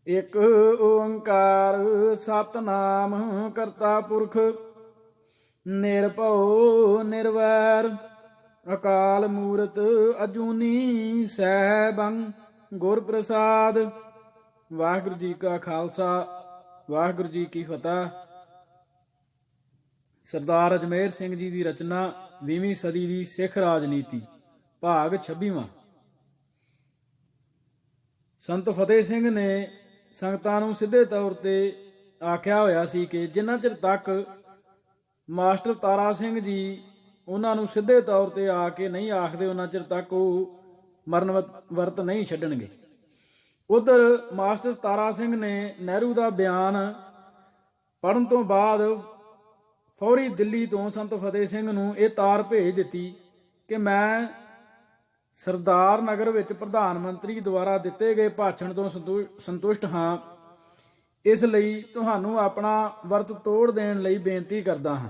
ਇਕ ਓੰਕਾਰ ਸਤਨਾਮ ਕਰਤਾ ਪੁਰਖ ਨਿਰਭਉ ਨਿਰਵੈਰ ਅਕਾਲ ਮੂਰਤ ਅਜੂਨੀ ਸੈਭੰ ਗੁਰ ਪ੍ਰਸਾਦ। ਵਾਹਿਗੁਰੂ ਜੀ ਕਾ ਖਾਲਸਾ ਵਾਹਿਗੁਰੂ ਜੀ ਕੀ ਫਤਿਹ। ਸਰਦਾਰ ਅਜਮੇਰ ਸਿੰਘ ਜੀ ਦੀ ਰਚਨਾ 20ਵੀਂ ਸਦੀ ਦੀ ਸਿੱਖ ਰਾਜਨੀਤੀ ਭਾਗ 26ਵਾਂ। ਸੰਤ ਫਤਿਹ ਸਿੰਘ ਨੇ ਸੰਗਤਾਂ ਨੂੰ ਸਿੱਧੇ ਤੌਰ ਤੇ ਆਖਿਆ ਹੋਇਆ ਸੀ ਕਿ ਜਿੰਨਾ ਚਿਰ ਤੱਕ ਮਾਸਟਰ ਤਾਰਾ ਸਿੰਘ ਜੀ ਉਹਨਾਂ ਨੂੰ ਸਿੱਧੇ ਤੌਰ ਤੇ ਆ ਕੇ ਨਹੀਂ ਆਖਦੇ ਉਹਨਾਂ ਚਿਰ ਤੱਕ ਉਹ ਮਰਨ ਵਰਤ ਨਹੀਂ ਛੱਡਣਗੇ। ਉਧਰ ਮਾਸਟਰ ਤਾਰਾ ਸਿੰਘ ਨੇ ਨਹਿਰੂ ਦਾ ਬਿਆਨ ਪੜ੍ਹਨ ਤੋਂ ਬਾਅਦ ਫੌਰੀ ਦਿੱਲੀ ਤੋਂ ਸੰਤ ਫਤਿਹ ਸਿੰਘ ਨੂੰ ਇਹ ਤਾਰ ਭੇਜ ਦਿੱਤੀ ਕਿ ਮੈਂ ਸਰਦਾਰ ਨਗਰ ਵਿੱਚ ਪ੍ਰਧਾਨ ਮੰਤਰੀ ਦੁਆਰਾ ਦਿੱਤੇ ਗਏ ਭਾਸ਼ਣ ਤੋਂ ਸੰਤੁਸ਼ਟ ਹਾਂ, ਇਸ ਲਈ ਤੁਹਾਨੂੰ ਆਪਣਾ ਵਰਤ ਤੋੜ ਦੇਣ ਲਈ ਬੇਨਤੀ ਕਰਦਾ ਹਾਂ।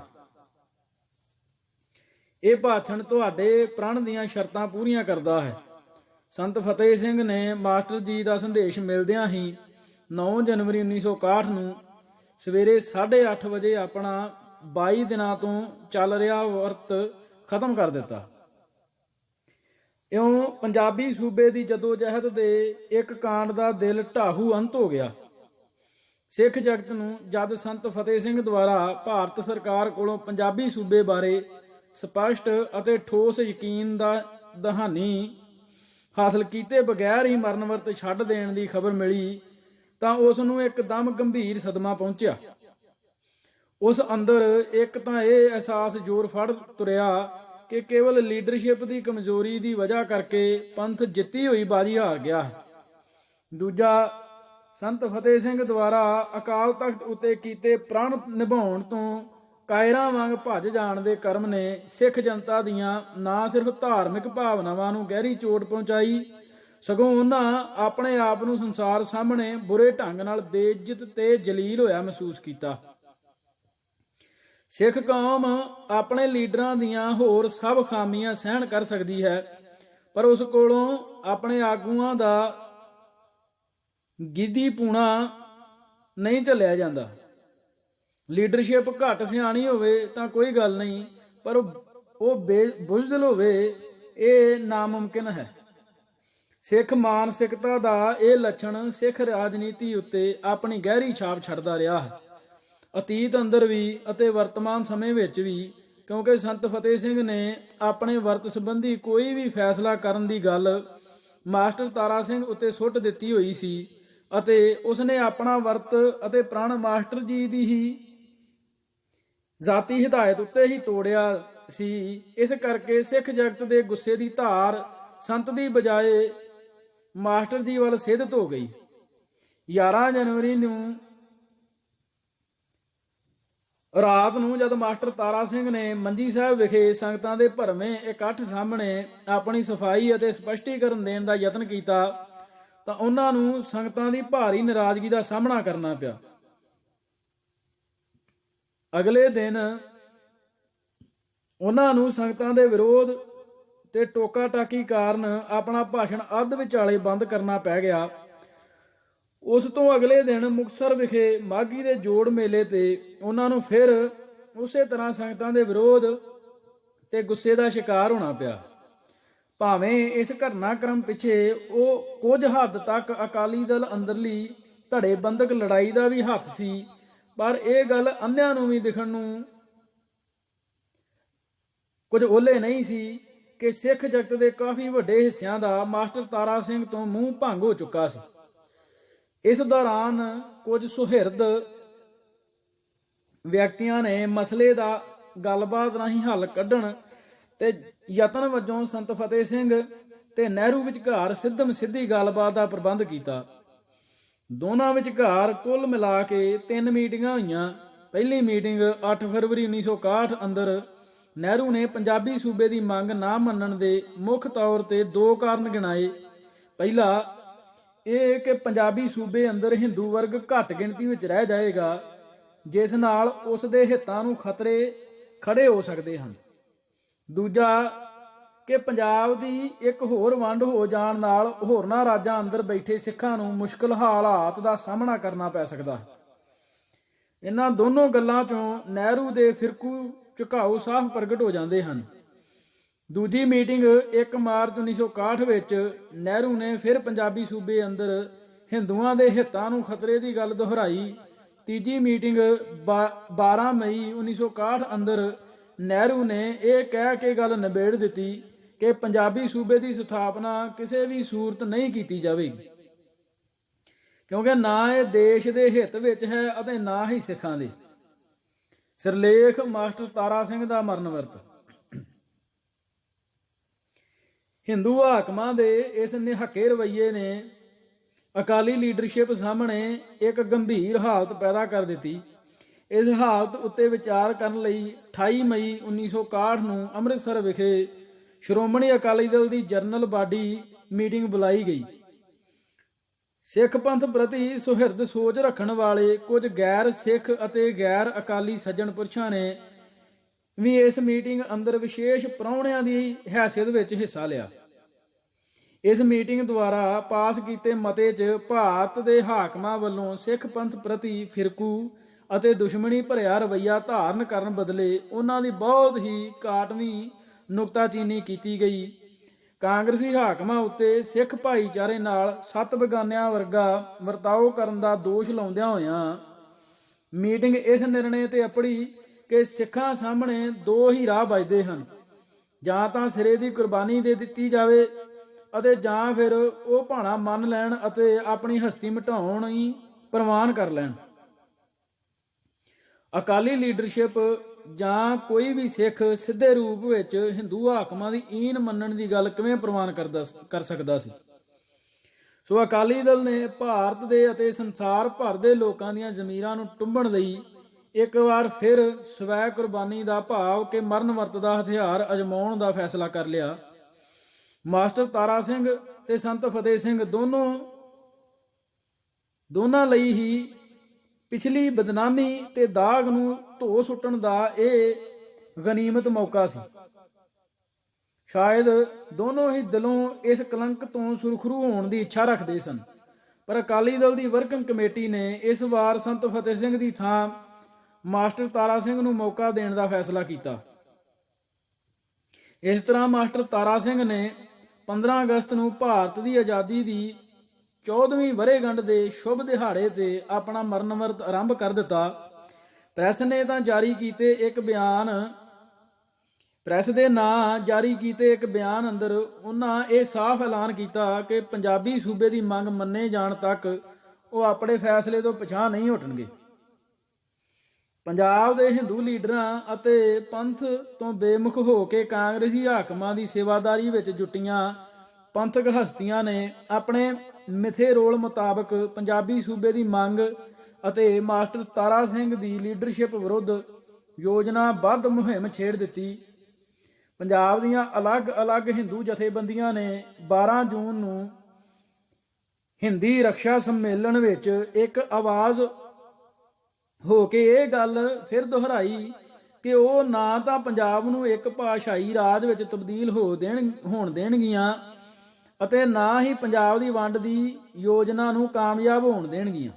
ਇਹ ਭਾਸ਼ਣ ਤੁਹਾਡੇ ਪ੍ਰਣ ਦੀਆਂ ਸ਼ਰਤਾਂ ਪੂਰੀਆਂ ਕਰਦਾ ਹੈ। ਸੰਤ ਫਤਿਹ ਸਿੰਘ ਨੇ ਮਾਸਟਰ ਜੀ ਦਾ ਸੰਦੇਸ਼ ਮਿਲਦਿਆਂ ਹੀ 9 ਜਨਵਰੀ 1961 ਨੂੰ ਸਵੇਰੇ 8:30 ਵਜੇ ਆਪਣਾ 22 ਦਿਨਾਂ ਤੋਂ ਚੱਲ ਰਿਹਾ ਵਰਤ ਖਤਮ ਕਰ ਦਿੱਤਾ। ਇਉਂ ਪੰਜਾਬੀ ਸੂਬੇ ਦੀ ਜਦੋਜਹਿਦ ਦੇ ਇੱਕ ਕਾਂਡ ਦਾ ਦਿਲ ਢਾਹੂ ਅੰਤ ਹੋ ਗਿਆ। ਸਿੱਖ ਜਗਤ ਨੂੰ ਜਦ ਸੰਤ ਫਤਿਹ ਸਿੰਘ ਦੁਆਰਾ ਭਾਰਤ ਸਰਕਾਰ ਕੋਲੋਂ ਪੰਜਾਬੀ ਸੂਬੇ ਬਾਰੇ ਸਪਸ਼ਟ ਅਤੇ ਠੋਸ ਯਕੀਨ ਦਾ ਦਹਾਨੀ ਹਾਸਲ ਕੀਤੇ ਬਗੈਰ ਹੀ ਮਰਨ ਵਰਤ ਛੱਡ ਦੇਣ ਦੀ ਖਬਰ ਮਿਲੀ ਤਾਂ ਉਸ ਨੂੰ ਇੱਕਦਮ ਗੰਭੀਰ ਸਦਮਾ ਪਹੁੰਚਿਆ। ਉਸ ਅੰਦਰ ਇੱਕ ਤਾਂ ਇਹ ਅਹਿਸਾਸ ਜ਼ੋਰ ਫੜ ਤੁਰਿਆ ਕਿ ਕੇਵਲ ਲੀਡਰਸ਼ਿਪ ਦੀ ਕਮਜ਼ੋਰੀ ਦੀ ਵਜ੍ਹਾ ਕਰਕੇ ਪੰਥ ਜਿੱਤੀ ਹੋਈ ਬਾਜੀ ਹਾਰ ਗਿਆ। ਦੂਜਾ, ਸੰਤ ਫਤਿਹ ਸਿੰਘ ਦੁਆਰਾ ਅਕਾਲ ਤਖਤ ਉੱਤੇ ਕੀਤੇ ਪ੍ਰਣ ਨਿਭਾਉਣ ਤੋਂ ਕਾਇਰਾਂ ਵਾਂਗ ਭੱਜ ਜਾਣ ਦੇ ਕਰਮ ਨੇ ਸਿੱਖ ਜਨਤਾ ਦੀਆਂ ਨਾ ਸਿਰਫ ਧਾਰਮਿਕ ਭਾਵਨਾਵਾਂ ਨੂੰ ਗਹਿਰੀ ਚੋਟ ਪਹੁੰਚਾਈ, ਸਗੋਂ ਉਹਨਾਂ ਆਪਣੇ ਆਪ ਨੂੰ ਸੰਸਾਰ ਸਾਹਮਣੇ ਬੁਰੇ ਢੰਗ ਨਾਲ ਬੇਇੱਜ਼ਤ ਤੇ ਜਲੀਲ ਹੋਇਆ ਮਹਿਸੂਸ ਕੀਤਾ। ਸਿੱਖ ਕੌਮ ਆਪਣੇ ਲੀਡਰਾਂ ਦੀਆਂ ਹੋਰ ਸਭ ਖਾਮੀਆਂ ਸਹਿਣ ਕਰ ਸਕਦੀ ਹੈ, ਪਰ ਉਸ ਕੋਲੋਂ ਆਪਣੇ ਆਗੂਆਂ ਦਾ ਗਿੱਧੀ ਪੂਣਾ ਨਹੀਂ ਝੱਲਿਆ ਜਾਂਦਾ। ਲੀਡਰਸ਼ਿਪ ਘੱਟ ਸਿਆਣੀ ਹੋਵੇ ਤਾਂ ਕੋਈ ਗੱਲ ਨਹੀਂ, ਪਰ ਉਹ ਬੁਜ਼ਦਿਲ ਹੋਵੇ ਇਹ ਨਾਮੁਮਕਿਨ ਹੈ। ਸਿੱਖ ਮਾਨਸਿਕਤਾ ਦਾ ਇਹ ਲੱਛਣ ਸਿੱਖ ਰਾਜਨੀਤੀ ਉੱਤੇ ਆਪਣੀ ਗਹਿਰੀ ਛਾਪ ਛੱਡਦਾ ਰਿਹਾ ਹੈ, ਅਤੀਤ ਅੰਦਰ ਵੀ ਅਤੇ ਵਰਤਮਾਨ ਸਮੇਂ ਵਿੱਚ ਵੀ, ਕਿਉਂਕਿ ਸੰਤ ਫਤਿਹ ਸਿੰਘ ਨੇ ਆਪਣੇ ਵਰਤ ਸੰਬੰਧੀ ਕੋਈ ਵੀ ਫੈਸਲਾ ਕਰਨ ਦੀ ਗੱਲ ਮਾਸਟਰ ਤਾਰਾ ਸਿੰਘ ਉੱਤੇ ਸੁੱਟ ਦਿੱਤੀ ਹੋਈ ਸੀ ਅਤੇ ਉਸਨੇ ਆਪਣਾ ਵਰਤ ਅਤੇ ਪ੍ਰਣ ਮਾਸਟਰ ਜੀ ਦੀ ਹੀ ਜ਼ਾਤੀ ਹਿਦਾਇਤ ਉੱਤੇ ਹੀ ਤੋੜਿਆ ਸੀ। ਇਸ ਕਰਕੇ ਸਿੱਖ ਜਗਤ ਦੇ ਗੁੱਸੇ ਦੀ ਧਾਰ ਸੰਤ ਦੀ ਬਜਾਏ ਮਾਸਟਰ ਜੀ ਵੱਲ ਸਿੱਧਤ ਹੋ ਗਈ। 11 ਜਨਵਰੀ ਨੂੰ ਰਾਤ ਨੂੰ ਜਦ ਮਾਸਟਰ ਤਾਰਾ ਸਿੰਘ ਨੇ ਮੰਜੀ ਸਾਹਿਬ ਵਿਖੇ ਸੰਗਤਾਂ ਦੇ ਭਰਵੇਂ ਇਕੱਠ ਸਾਹਮਣੇ ਆਪਣੀ ਸਫਾਈ ਅਤੇ ਸਪਸ਼ਟੀਕਰਨ ਦੇਣ ਦਾ ਯਤਨ ਕੀਤਾ ਤਾਂ ਉਹਨਾਂ ਨੂੰ ਸੰਗਤਾਂ ਦੀ ਭਾਰੀ ਨਾਰਾਜ਼ਗੀ ਦਾ ਸਾਹਮਣਾ ਕਰਨਾ ਪਿਆ। ਅਗਲੇ ਦਿਨ ਉਹਨਾਂ ਨੂੰ ਸੰਗਤਾਂ ਦੇ ਵਿਰੋਧ ਤੇ ਟੋਕਾ ਟਾਕੀ ਕਾਰਨ ਆਪਣਾ ਭਾਸ਼ਣ ਅੱਧ ਵਿਚਾਲੇ ਬੰਦ ਕਰਨਾ ਪੈ ਗਿਆ। ਉਸ ਤੋਂ ਅਗਲੇ ਦਿਨ ਮੁਕਤਸਰ ਵਿਖੇ ਮਾਘੀ ਦੇ ਜੋੜ ਮੇਲੇ ਤੇ ਉਹਨਾਂ ਨੂੰ ਫਿਰ ਉਸੇ ਤਰ੍ਹਾਂ ਸੰਗਤਾਂ ਦੇ ਵਿਰੋਧ ਤੇ ਗੁੱਸੇ ਦਾ ਸ਼ਿਕਾਰ ਹੋਣਾ ਪਿਆ। ਭਾਵੇਂ ਇਸ ਘਟਨਾਕ੍ਰਮ ਪਿੱਛੇ ਉਹ ਕੁਝ ਹੱਦ ਤੱਕ ਅਕਾਲੀ ਦਲ ਅੰਦਰਲੀ ਧੜੇਬੰਦਕ ਲੜਾਈ ਦਾ ਵੀ ਹੱਥ ਸੀ, ਪਰ ਇਹ ਗੱਲ ਅੰਨਿਆਂ ਨੂੰ ਵੀ ਦਿਖਣ ਨੂੰ ਕੁਝ ਓਲੇ ਨਹੀਂ ਸੀ ਕਿ ਸਿੱਖ ਜਗਤ ਦੇ ਕਾਫੀ ਵੱਡੇ ਹਿੱਸਿਆਂ ਦਾ ਮਾਸਟਰ ਤਾਰਾ ਸਿੰਘ ਤੋਂ ਮੂੰਹ ਭੰਗ ਹੋ ਚੁੱਕਾ ਸੀ। ਇਸ ਦੌਰਾਨ ਕੁਝ ਸੁਹਿਰਦ ਵਿਅਕਤੀਆਂ ਨੇ ਮਸਲੇ ਦਾ ਗੱਲਬਾਤ ਰਾਹੀਂ ਹੱਲ ਕੱਢਣ ਤੇ ਯਤਨ ਵਜੋਂ ਸੰਤ ਫਤਿਹ ਸਿੰਘ ਤੇ ਨਹਿਰੂ ਵਿਚਕਾਰ ਸਿੱਧਮ ਸਿੱਧੀ ਗੱਲਬਾਤ ਦਾ ਪ੍ਰਬੰਧ ਕੀਤਾ। ਦੋਨਾਂ ਵਿਚਕਾਰ ਕੁੱਲ ਮਿਲਾ ਕੇ 3 ਮੀਟਿੰਗਾਂ ਹੋਈਆਂ। ਪਹਿਲੀ ਮੀਟਿੰਗ 8 ਫਰਵਰੀ 1961 ਅੰਦਰ ਨਹਿਰੂ ਨੇ ਪੰਜਾਬੀ ਸੂਬੇ ਦੀ ਮੰਗ ਨਾ ਮੰਨਣ ਦੇ ਮੁੱਖ ਤੌਰ ਤੇ 2 ਕਾਰਨ ਗਿਣਾਏ। ਪਹਿਲਾ ਇਹ ਕਿ ਪੰਜਾਬੀ ਸੂਬੇ ਅੰਦਰ ਹਿੰਦੂ ਵਰਗ ਘੱਟ ਗਿਣਤੀ ਵਿੱਚ ਰਹਿ ਜਾਏਗਾ, ਜਿਸ ਨਾਲ ਉਸ ਦੇ ਹਿੱਤਾਂ ਨੂੰ ਖਤਰੇ ਖੜੇ ਹੋ ਸਕਦੇ ਹਨ। ਦੂਜਾ ਕਿ ਪੰਜਾਬ ਦੀ ਇੱਕ ਹੋਰ ਵੰਡ ਹੋ ਜਾਣ ਨਾਲ ਹੋਰਨਾਂ ਰਾਜਾਂ ਅੰਦਰ ਬੈਠੇ ਸਿੱਖਾਂ ਨੂੰ ਮੁਸ਼ਕਲ ਹਾਲਾਤ ਦਾ ਸਾਹਮਣਾ ਕਰਨਾ ਪੈ ਸਕਦਾ। ਇਹਨਾਂ ਦੋਨੋਂ ਗੱਲਾਂ ਚੋਂ ਨਹਿਰੂ ਦੇ ਫਿਰਕੂ ਝੁਕਾਓ ਸਾਫ਼ ਪ੍ਰਗਟ ਹੋ ਜਾਂਦੇ ਹਨ। ਦੂਜੀ ਮੀਟਿੰਗ 1 ਮਾਰਚ 1961 ਵਿੱਚ ਨਹਿਰੂ ਨੇ ਫਿਰ ਪੰਜਾਬੀ ਸੂਬੇ ਅੰਦਰ ਹਿੰਦੂਆਂ ਦੇ ਹਿੱਤਾਂ ਨੂੰ ਖਤਰੇ ਦੀ ਗੱਲ ਦੁਹਰਾਈ। ਤੀਜੀ ਮੀਟਿੰਗ 12 ਮਈ 1961 ਅੰਦਰ ਨਹਿਰੂ ਨੇ ਇਹ ਕਹਿ ਕੇ ਗੱਲ ਨਿਬੇੜ ਦਿੱਤੀ ਕਿ ਪੰਜਾਬੀ ਸੂਬੇ ਦੀ ਸਥਾਪਨਾ ਕਿਸੇ ਵੀ ਸੂਰਤ ਨਹੀਂ ਕੀਤੀ ਜਾਵੇਗੀ, ਕਿਉਂਕਿ ਨਾ ਇਹ ਦੇਸ਼ ਦੇ ਹਿੱਤ ਵਿੱਚ ਹੈ ਅਤੇ ਨਾ ਹੀ ਸਿੱਖਾਂ ਦੇ। ਸਿਰਲੇਖ ਮਾਸਟਰ ਤਾਰਾ ਸਿੰਘ ਦਾ ਮਰਨ ਵਰਤ। ਹਿੰਦੂ ਹਾਕਮਾਂ ਦੇ ਇਸ ਨਿਹੱਕੇ ਰਵੱਈਏ ਨੇ ਅਕਾਲੀ ਲੀਡਰਸ਼ਿਪ ਸਾਹਮਣੇ ਇੱਕ ਗੰਭੀਰ ਹਾਲਤ ਪੈਦਾ ਕਰ ਦਿੱਤੀ। ਇਸ ਹਾਲਤ ਉੱਤੇ ਵਿਚਾਰ ਕਰਨ ਲਈ 28 ਮਈ 1961 ਨੂੰ ਅੰਮ੍ਰਿਤਸਰ ਵਿਖੇ ਸ਼੍ਰੋਮਣੀ ਅਕਾਲੀ ਦਲ ਦੀ ਜਨਰਲ ਬਾਡੀ ਮੀਟਿੰਗ ਬੁਲਾਈ ਗਈ। ਸਿੱਖ ਪੰਥ ਪ੍ਰਤੀ ਸੁਹਿਰਦ ਸੋਚ ਰੱਖਣ ਵਾਲੇ ਕੁਝ ਗੈਰ ਸਿੱਖ ਅਤੇ ਗੈਰ ਅਕਾਲੀ ਸੱਜਣ ਪੁਰਸ਼ਾਂ ਨੇ ਵੀ ਇਸ ਮੀਟਿੰਗ ਅੰਦਰ ਵਿਸ਼ੇਸ਼ ਪ੍ਰਾਹੁਣਿਆਂ ਦੀ ਹੈਸੀਅਤ ਵਿੱਚ ਹਿੱਸਾ ਲਿਆ। ਇਸ ਮੀਟਿੰਗ ਦੁਆਰਾ ਪਾਸ ਕੀਤੇ ਮਤੇ 'ਚ ਭਾਰਤ ਦੇ ਹਾਕਮਾਂ ਵੱਲੋਂ ਸਿੱਖ ਪੰਥ ਪ੍ਰਤੀ ਫਿਰਕੂ ਅਤੇ ਦੁਸ਼ਮਣੀ ਭਰਿਆ ਰਵੱਈਆ ਧਾਰਨ ਕਰਨ ਬਦਲੇ ਉਹਨਾਂ ਦੀ ਬਹੁਤ ਹੀ ਕਾਟਵੀਂ ਨੁਕਤਾਚੀਨੀ ਕੀਤੀ ਗਈ। ਕਾਂਗਰਸੀ ਹਾਕਮਾਂ ਉੱਤੇ ਸਿੱਖ ਭਾਈਚਾਰੇ ਨਾਲ 7 ਬੇਗਾਨਿਆਂ ਵਰਗਾ ਵਰਤਾਓ ਕਰਨ ਦਾ ਦੋਸ਼ ਲਾਉਂਦਿਆਂ ਹੋਇਆਂ ਮੀਟਿੰਗ ਇਸ ਨਿਰਣੇ ਤੇ ਅਪੜੀ ਕਿ ਸਿੱਖਾਂ ਸਾਹਮਣੇ ਦੋ ਹੀ ਰਾਹ ਬਚਦੇ ਹਨ, ਜਾਂ ਤਾਂ ਸਿਰੇ ਦੀ ਕੁਰਬਾਨੀ ਦੇ ਦਿੱਤੀ ਜਾਵੇ ਅਤੇ ਜਾਂ ਫਿਰ ਉਹ ਭਾਣਾ ਮੰਨ ਲੈਣ ਅਤੇ ਆਪਣੀ ਹਸਤੀ ਮਿਟਾਉਣ ਹੀ ਪ੍ਰਵਾਨ ਕਰ ਲੈਣ। ਅਕਾਲੀ ਲੀਡਰਸ਼ਿਪ ਜਾਂ ਕੋਈ ਵੀ ਸਿੱਖ ਸਿੱਧੇ ਰੂਪ ਵਿੱਚ ਹਿੰਦੂ ਹਾਕਮਾਂ ਦੀ ਈਨ ਮੰਨਣ ਦੀ ਗੱਲ ਕਿਵੇਂ ਪ੍ਰਵਾਨ ਕਰ ਸਕਦਾ ਸੀ। ਸੋ ਅਕਾਲੀ ਦਲ ਨੇ ਭਾਰਤ ਦੇ ਅਤੇ ਸੰਸਾਰ ਭਰ ਦੇ ਲੋਕਾਂ ਦੀਆਂ ਜ਼ਮੀਰਾਂ ਨੂੰ ਟੁੰਬਣ ਲਈ ਇੱਕ ਵਾਰ ਫਿਰ ਸਵੈ ਕੁਰਬਾਨੀ ਦਾ ਭਾਵ ਕਿ ਮਰਨ ਵਰਤ ਦਾ ਹਥਿਆਰ ਅਜਮਾਉਣ ਦਾ ਫੈਸਲਾ ਕਰ ਲਿਆ। ਮਾਸਟਰ ਤਾਰਾ ਸਿੰਘ ਤੇ ਸੰਤ ਫਤਿਹ ਸਿੰਘ ਦੋਨਾਂ ਲਈ ਹੀ ਪਿਛਲੀ ਬਦਨਾਮੀ ਤੇ ਦਾਗ ਨੂੰ ਧੋ ਸੁੱਟਣ ਦਾ ਇਹ ਗਨੀਮਤ ਮੌਕਾ ਸੀ। ਸ਼ਾਇਦ ਦੋਨੋਂ ਹੀ ਦਿਲੋਂ ਇਸ ਕਲੰਕ ਤੋਂ ਸੁਰਖਰੂ ਹੋਣ ਦੀ ਇੱਛਾ ਰੱਖਦੇ ਸਨ, ਪਰ ਅਕਾਲੀ ਦਲ ਦੀ ਵਰਕਿੰਗ ਕਮੇਟੀ ਨੇ ਇਸ ਵਾਰ ਸੰਤ ਫਤਿਹ ਸਿੰਘ ਦੀ ਥਾਂ ਮਾਸਟਰ ਤਾਰਾ ਸਿੰਘ ਨੂੰ ਮੌਕਾ ਦੇਣ ਦਾ ਫੈਸਲਾ ਕੀਤਾ। ਇਸ ਤਰ੍ਹਾਂ ਮਾਸਟਰ ਤਾਰਾ ਸਿੰਘ ਨੇ 15 ਅਗਸਤ ਨੂੰ ਭਾਰਤ ਦੀ ਆਜ਼ਾਦੀ ਦੀ 14ਵੀਂ ਵਰ੍ਹੇਗੰਢ ਦੇ ਸ਼ੁਭ ਦਿਹਾੜੇ ਤੇ ਆਪਣਾ ਮਰਨ ਵਰਤ ਆਰੰਭ ਕਰ ਦਿੱਤਾ। ਪ੍ਰੈਸ ਨੇ ਤਾਂ ਜਾਰੀ ਕੀਤੇ ਇੱਕ ਬਿਆਨ ਅੰਦਰ ਉਹਨਾਂ ਇਹ ਸਾਫ਼ ਐਲਾਨ ਕੀਤਾ ਕਿ ਪੰਜਾਬੀ ਸੂਬੇ ਦੀ ਮੰਗ ਮੰਨੇ ਜਾਣ ਤੱਕ ਉਹ ਆਪਣੇ ਫੈਸਲੇ ਤੋਂ ਪਿਛਾਂਹ ਨਹੀਂ ਹਟਣਗੇ। ਪੰਜਾਬ ਦੇ ਹਿੰਦੂ ਲੀਡਰਾਂ ਅਤੇ ਪੰਥ ਤੋਂ ਬੇਮੁਖ ਹੋ ਕੇ ਕਾਂਗਰਸੀ ਹਾਕਮਾਂ ਦੀ ਸੇਵਾਦਾਰੀ ਵਿੱਚ ਜੁਟੀਆਂ ਪੰਥਕ ਹਸਤੀਆਂ ਨੇ ਆਪਣੇ ਮਿਥੇ ਰੋਲ ਮੁਤਾਬਕ ਪੰਜਾਬੀ ਸੂਬੇ ਦੀ ਮੰਗ ਅਤੇ ਮਾਸਟਰ ਤਾਰਾ ਸਿੰਘ ਦੀ ਲੀਡਰਸ਼ਿਪ ਵਿਰੁੱਧ ਯੋਜਨਾਬੱਧ ਮੁਹਿੰਮ ਛੇੜ ਦਿੱਤੀ। ਪੰਜਾਬ ਦੀਆਂ ਅਲੱਗ-ਅਲੱਗ ਹਿੰਦੂ ਜਥੇਬੰਦੀਆਂ ਨੇ 12 ਜੂਨ ਨੂੰ ਹਿੰਦੀ ਰਕਸ਼ਾ ਸੰਮੇਲਨ ਵਿੱਚ ਇੱਕ ਆਵਾਜ਼ ਹੋ ਕੇ ਇਹ ਗੱਲ ਫਿਰ ਦੁਹਰਾਈ ਕਿ ਉਹ ਨਾ ਤਾਂ ਪੰਜਾਬ ਨੂੰ ਇੱਕ ਭਾਸ਼ਾਈ ਰਾਜ ਵਿੱਚ ਤਬਦੀਲ ਹੋਣ ਦੇਣਗੀਆਂ ਅਤੇ ਨਾ ਹੀ ਪੰਜਾਬ ਦੀ ਵੰਡ ਦੀ ਯੋਜਨਾ ਨੂੰ ਕਾਮਯਾਬ ਹੋਣ ਦੇਣਗੀਆਂ।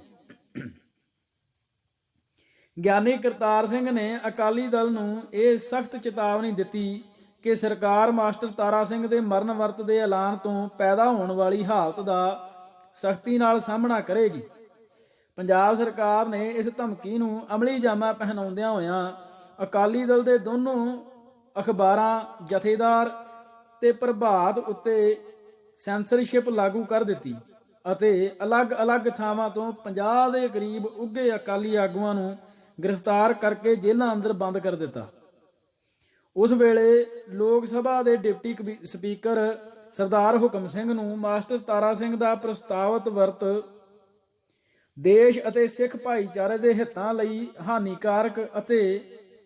ਗਿਆਨੀ ਕਰਤਾਰ ਸਿੰਘ ਨੇ ਅਕਾਲੀ ਦਲ ਨੂੰ ਇਹ ਸਖਤ ਚੇਤਾਵਨੀ ਦਿੱਤੀ ਕਿ ਸਰਕਾਰ ਮਾਸਟਰ ਤਾਰਾ ਸਿੰਘ ਦੇ ਮਰਨ ਵਰਤ ਦੇ ਐਲਾਨ ਤੋਂ ਪੈਦਾ ਹੋਣ ਵਾਲੀ ਹਾਲਤ ਦਾ ਸਖਤੀ ਨਾਲ ਸਾਹਮਣਾ ਕਰੇਗੀ। ਪੰਜਾਬ ਸਰਕਾਰ ਨੇ ਇਸ ਧਮਕੀ ਨੂੰ ਅਮਲੀ ਜਾਮਾ ਪਹਿਨਾਉਂਦਿਆਂ ਹੋਇਆਂ ਅਕਾਲੀ ਦਲ ਦੇ ਦੋਨੋਂ ਅਖਬਾਰਾਂ, ਜਥੇਦਾਰ ਤੇ ਪ੍ਰਭਾਤ ਉੱਤੇ ਸੈਂਸਰਸ਼ਿਪ ਲਾਗੂ ਕਰ ਦਿੱਤੀ ਅਤੇ ਅਲੱਗ-ਅਲੱਗ ਥਾਵਾਂ ਤੋਂ 50 ਦੇ ਕਰੀਬ ਉੱਘੇ ਅਕਾਲੀ ਆਗੂਆਂ ਨੂੰ ਗ੍ਰਿਫਤਾਰ ਕਰਕੇ ਜੇਲ੍ਹਾਂ ਅੰਦਰ ਬੰਦ ਕਰ ਦਿੱਤਾ। ਉਸ ਵੇਲੇ ਲੋਕ ਸਭਾ ਦੇ ਡਿਪਟੀ ਸਪੀਕਰ ਸਰਦਾਰ ਹੁਕਮ ਸਿੰਘ ਨੂੰ ਮਾਸਟਰ ਤਾਰਾ ਸਿੰਘ ਦਾ ਪ੍ਰਸਤਾਵਿਤ ਵਰਤ ਦੇਸ਼ ਅਤੇ ਸਿੱਖ ਭਾਈਚਾਰੇ ਦੇ ਹਿੱਤਾਂ ਲਈ ਹਾਨੀਕਾਰਕ ਅਤੇ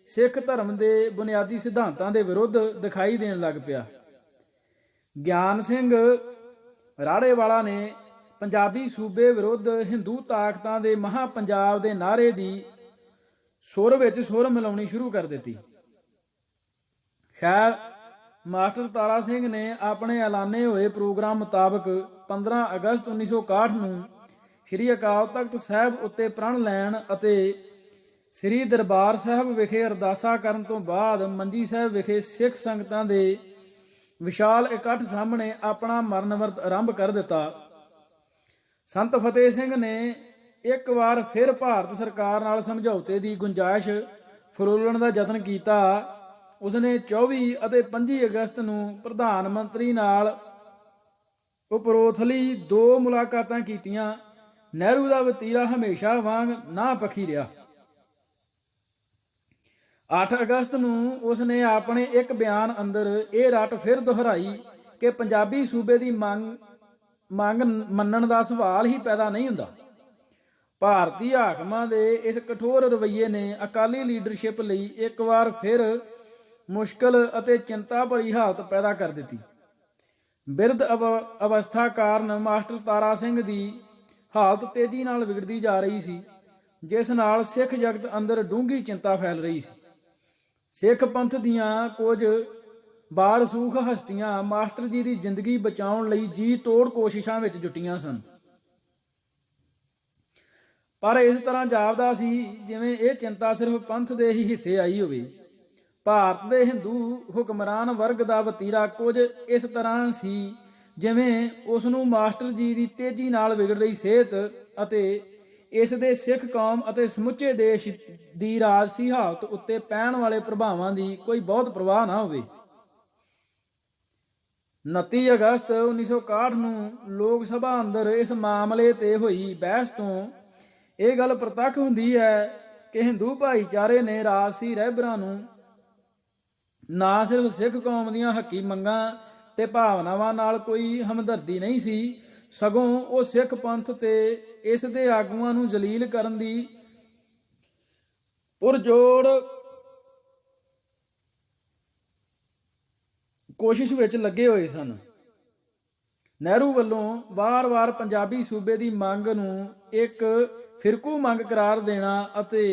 ਸਿੱਖ ਧਰਮ ਦੇ ਬੁਨਿਆਦੀ ਸਿਧਾਂਤਾਂ ਦੇ ਵਿਰੁੱਧ ਦਿਖਾਈ ਦੇਣ ਲੱਗ ਪਿਆ। ਗਿਆਨ ਸਿੰਘ ਰਾੜੇਵਾਲਾ ਨੇ ਪੰਜਾਬੀ ਸੂਬੇ ਵਿਰੁੱਧ ਹਿੰਦੂ ਤਾਕਤਾਂ ਦੇ ਮਹਾ ਪੰਜਾਬ ਦੇ ਨਾਅਰੇ ਦੀ ਸੁਰ ਵਿੱਚ ਸੁਰ ਮਿਲਾਉਣੀ ਸ਼ੁਰੂ ਕਰ ਦਿੱਤੀ। ਖੈਰ, ਮਾਸਟਰ ਤਾਰਾ ਸਿੰਘ ਨੇ ਆਪਣੇ ਐਲਾਨੇ ਹੋਏ ਪ੍ਰੋਗਰਾਮ ਮੁਤਾਬਕ 15 ਅਗਸਤ 1961 ਨੂੰ ਸ੍ਰੀ ਅਕਾਲ ਤਖਤ ਸਾਹਿਬ ਉੱਤੇ ਪ੍ਰਣ ਲੈਣ ਅਤੇ ਸ੍ਰੀ ਦਰਬਾਰ ਸਾਹਿਬ ਵਿਖੇ ਅਰਦਾਸਾਂ ਕਰਨ ਤੋਂ ਬਾਅਦ ਮੰਜੀ ਸਾਹਿਬ ਵਿਖੇ ਸਿੱਖ ਸੰਗਤਾਂ ਦੇ ਵਿਸ਼ਾਲ ਇਕੱਠ ਸਾਹਮਣੇ ਆਪਣਾ ਮਰਨ ਵਰਤ ਆਰੰਭ ਕਰ ਦਿੱਤਾ। ਸੰਤ ਫਤਿਹ ਸਿੰਘ ਨੇ ਇੱਕ ਵਾਰ ਫਿਰ ਭਾਰਤ ਸਰਕਾਰ ਨਾਲ ਸਮਝੌਤੇ ਦੀ ਗੁੰਜਾਇਸ਼ ਫਰੋਲਣ ਦਾ ਯਤਨ ਕੀਤਾ। ਉਸਨੇ 24 ਅਤੇ 25 ਅਗਸਤ ਨੂੰ ਪ੍ਰਧਾਨ ਮੰਤਰੀ ਨਾਲ ਉਪਰੋਥਲੀ 2 ਮੁਲਾਕਾਤਾਂ ਕੀਤੀਆਂ। ਨਹਿਰੂ ਦਾ ਵਤੀਰਾ ਹਮੇਸ਼ਾ ਵਾਂਗ ਨਾ ਪੱਖੀ ਰਿਹਾ। 8 ਅਗਸਤ ਨੂੰ ਉਸਨੇ ਆਪਣੇ ਇੱਕ ਬਿਆਨ ਅੰਦਰ ਇਹ ਰੱਟ ਫਿਰ ਦੁਹਰਾਈ ਕਿ ਪੰਜਾਬੀ ਸੂਬੇ ਦੀ ਮੰਗ ਮੰਨਣ ਦਾ ਸਵਾਲ ਹੀ ਪੈਦਾ ਨਹੀਂ ਹੁੰਦਾ। ਭਾਰਤੀ ਹਾਕਮਾਂ ਦੇ ਇਸ ਕਠੋਰ ਰਵੱਈਏ ਨੇ ਅਕਾਲੀ ਲੀਡਰਸ਼ਿਪ ਲਈ ਇੱਕ ਵਾਰ ਫਿਰ ਮੁਸ਼ਕਲ ਅਤੇ ਚਿੰਤਾ ਭਰੀ ਹਾਲਤ ਪੈਦਾ ਕਰ ਦਿੱਤੀ। ਬਿਰਧ ਅਵਸਥਾ ਕਾਰਨ ਮਾਸਟਰ ਤਾਰਾ ਸਿੰਘ ਦੀ ਹਾਲਤ ਤੇਜ਼ੀ ਨਾਲ ਵਿਗੜਦੀ ਜਾ ਰਹੀ ਸੀ, ਜਿਸ ਨਾਲ ਸਿੱਖ ਜਗਤ ਅੰਦਰ ਡੂੰਘੀ ਚਿੰਤਾ ਫੈਲ ਰਹੀ ਸੀ। ਸਿੱਖ ਪੰਥ ਦੀਆਂ ਕੁਝ ਬਾਰਸੂਖ ਹਸਤੀਆਂ ਮਾਸਟਰ ਜੀ ਦੀ ਜ਼ਿੰਦਗੀ ਬਚਾਉਣ ਲਈ ਜੀ ਤੋੜ ਕੋਸ਼ਿਸ਼ਾਂ ਵਿੱਚ ਜੁਟੀਆਂ ਸਨ, ਪਰ ਇਸ ਤਰ੍ਹਾਂ ਜਾਪਦਾ ਸੀ ਜਿਵੇਂ ਇਹ ਚਿੰਤਾ ਸਿਰਫ ਪੰਥ ਦੇ ਹੀ ਹਿੱਸੇ ਆਈ ਹੋਵੇ। ਭਾਰਤ ਦੇ ਹਿੰਦੂ ਹੁਕਮਰਾਨ ਵਰਗ ਦਾ ਵਤੀਰਾ ਕੁਝ ਇਸ ਤਰ੍ਹਾਂ ਸੀ ਜਿਵੇਂ ਉਸ ਨੂੰ ਮਾਸਟਰ ਜੀ ਦੀ ਤੇਜ਼ੀ ਨਾਲ ਵਿਗੜ ਰਹੀ ਸਿਹਤ ਅਤੇ ਇਸ ਦੇ ਸਿੱਖ ਕੌਮ ਅਤੇ ਸਮੁੱਚੇ ਦੇਸ਼ ਦੀ ਰਾਜਸੀ ਹਾਲਤ ਉੱਤੇ ਪੈਣ ਵਾਲੇ ਪ੍ਰਭਾਵਾਂ ਦੀ ਕੋਈ ਬਹੁਤ ਪ੍ਰਵਾਹ ਨਾ ਹੋਵੇ। 29 ਅਗਸਤ 1961 ਨੂੰ ਲੋਕ ਸਭਾ ਅੰਦਰ ਇਸ ਮਾਮਲੇ ਤੇ ਹੋਈ ਬਹਿਸ ਤੋਂ ਇਹ ਗੱਲ ਪ੍ਰਤੱਖ ਹੁੰਦੀ ਹੈ ਕਿ ਹਿੰਦੂ ਭਾਈਚਾਰੇ ਨੇ ਰਾਜਸੀ ਰਹਿਬਰਾਂ ਨੂੰ ਨਾ ਸਿਰਫ ਸਿੱਖ ਕੌਮ ਦੀਆਂ ਹੱਕੀ ਮੰਗਾਂ ਤੇ ਭਾਵਨਾਵਾਂ ਨਾਲ ਕੋਈ ਹਮਦਰਦੀ ਨਹੀਂ ਸੀ, ਸਗੋਂ ਉਹ ਸਿੱਖ ਪੰਥ ਤੇ ਇਸ ਦੇ ਆਗੂਆਂ ਨੂੰ ਜਲੀਲ ਕਰਨ ਦੀ ਪੁਰਜੋਰ ਕੋਸ਼ਿਸ਼ ਵਿੱਚ ਲੱਗੇ ਹੋਏ ਸਨ। ਨਹਿਰੂ ਵੱਲੋਂ ਵਾਰ-ਵਾਰ ਪੰਜਾਬੀ ਸੂਬੇ ਦੀ ਮੰਗ ਨੂੰ ਇੱਕ ਫਿਰਕੂ ਮੰਗ ਕਰਾਰ ਦੇਣਾ ਅਤੇ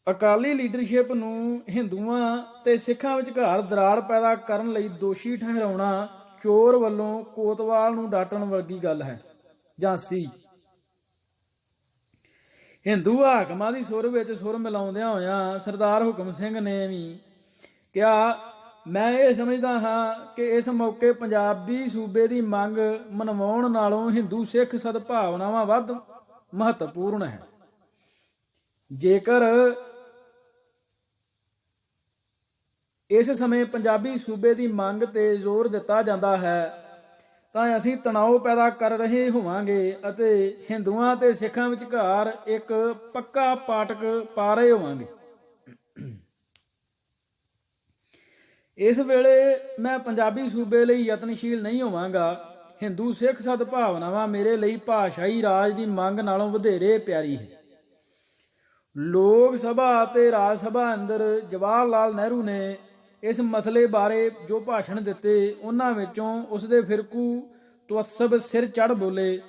ਅਕਾਲੀ ਲੀਡਰਸ਼ਿਪ ਨੂੰ ਹਿੰਦੂਆਂ ਤੇ ਸਿੱਖਾਂ ਵਿਚਕਾਰ ਦਰਾੜ ਪੈਦਾ ਕਰਨ ਲਈ ਦੋਸ਼ੀ ਠਹਿਰਾਉਣਾ ਚੋਰ ਵੱਲੋਂ ਕੋਤਵਾਲ ਨੂੰ ਡਾਟਣ ਵਰਗੀ ਗੱਲ ਹੈ ਜਾਂ ਸੀ। ਹਿੰਦੂ ਹਾਕਮਾਂ ਦੀ ਸੁਰ ਵਿੱਚ ਸੁਰ ਮਿਲਾਉਂਦਿਆਂ ਹੋਇਆਂ ਸਰਦਾਰ ਹੁਕਮ ਸਿੰਘ ਨੇ ਵੀ ਕਿਹਾ, ਮੈਂ ਇਹ ਸਮਝਦਾ ਹਾਂ ਕਿ ਇਸ ਮੌਕੇ ਪੰਜਾਬੀ ਸੂਬੇ ਦੀ ਮੰਗ ਮਨਵਾਉਣ ਨਾਲੋਂ ਹਿੰਦੂ ਸਿੱਖ ਸਦਭਾਵਨਾਵਾਂ ਵੱਧ ਮਹੱਤਵਪੂਰਨ ਹੈ। ਜੇਕਰ ਇਸ ਸਮੇਂ ਪੰਜਾਬੀ ਸੂਬੇ ਦੀ ਮੰਗ ਤੇ ਜ਼ੋਰ ਦਿੱਤਾ ਜਾਂਦਾ ਹੈ ਤਾਂ ਅਸੀਂ ਤਣਾਅ ਪੈਦਾ ਕਰ ਰਹੇ ਹੋਵਾਂਗੇ ਅਤੇ ਹਿੰਦੂਆਂ ਤੇ ਸਿੱਖਾਂ ਵਿਚਕਾਰ ਇੱਕ ਪੱਕਾ ਪਾਟਕ ਪਾ ਰਹੇ ਹੋਵਾਂਗੇ। ਇਸ ਵੇਲੇ ਮੈਂ ਪੰਜਾਬੀ ਸੂਬੇ ਲਈ ਯਤਨਸ਼ੀਲ ਨਹੀਂ ਹੋਵਾਂਗਾ। ਹਿੰਦੂ ਸਿੱਖ ਸਦਭਾਵਨਾਵਾਂ ਮੇਰੇ ਲਈ ਭਾਸ਼ਾਈ ਰਾਜ ਦੀ ਮੰਗ ਨਾਲੋਂ ਵਧੇਰੇ ਪਿਆਰੀ ਹੈ। ਲੋਕ ਸਭਾ ਅਤੇ ਰਾਜ ਸਭਾ ਅੰਦਰ ਜਵਾਹਰ ਲਾਲ ਨਹਿਰੂ ਨੇ ਇਸ ਮਸਲੇ ਬਾਰੇ ਜੋ ਭਾਸ਼ਣ ਦਿੱਤੇ, ਉਹਨਾਂ ਵਿੱਚੋਂ ਉਸਦੇ ਫਿਰਕੂ ਤਵੱਸਬ ਸਿਰ ਚੜ੍ਹ ਬੋਲੇ।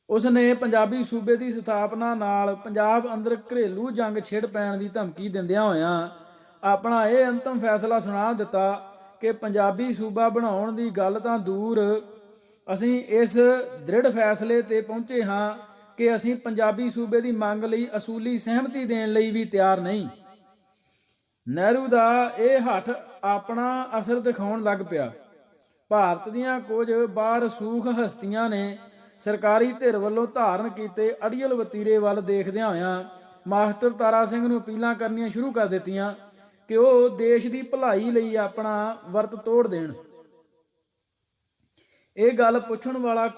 ਉਸਨੇ ਪੰਜਾਬੀ ਸੂਬੇ ਦੀ ਸਥਾਪਨਾ ਨਾਲ ਪੰਜਾਬ ਅੰਦਰ ਘਰੇਲੂ ਜੰਗ ਛਿੜ ਪੈਣ ਦੀ ਧਮਕੀ ਦਿੰਦਿਆਂ ਹੋਇਆਂ ਆਪਣਾ ਇਹ ਅੰਤਮ ਫੈਸਲਾ ਸੁਣਾ ਦਿੱਤਾ ਕਿ ਪੰਜਾਬੀ ਸੂਬਾ ਬਣਾਉਣ ਦੀ ਗੱਲ ਤਾਂ ਦੂਰ, ਅਸੀਂ ਇਸ ਦ੍ਰਿੜ ਫੈਸਲੇ ਤੇ ਪਹੁੰਚੇ ਹਾਂ ਕਿ ਅਸੀਂ ਪੰਜਾਬੀ ਸੂਬੇ ਦੀ ਮੰਗ ਲਈ ਅਸੂਲੀ ਸਹਿਮਤੀ ਦੇਣ ਲਈ ਵੀ ਤਿਆਰ ਨਹੀਂ। ਨਹਿਰੂ ਦਾ ਇਹ ਹੱਠ ਆਪਣਾ ਅਸਰ ਦਿਖਾਉਣ ਲੱਗ ਪਿਆ। ਭਾਰਤ ਦੀਆਂ ਕੁਝ ਬਾਰਸੂਖ ਹਸਤੀਆਂ ਨੇ ਸਰਕਾਰੀ ਧਿਰ ਵੱਲੋਂ ਧਾਰਨ ਕੀਤੇ ਅੜੀਅਲ ਵਤੀਰੇ ਵੱਲ ਦੇਖਦਿਆਂ ਹੋਇਆਂ ਮਾਸਟਰ ਤਾਰਾ ਸਿੰਘ ਨੂੰ ਅਪੀਲਾਂ ਕਰਨੀਆਂ ਸ਼ੁਰੂ ਕਰ ਦਿੱਤੀਆਂ ਕਿ ਉਹ ਦੇਸ਼ ਦੀ ਭਲਾਈ ਲਈ ਆਪਣਾ ਵਰਤ ਤੋੜ ਦੇਣ। ਇਹ ਗੱਲ ਪੁੱਛਣ ਵਾਲਾ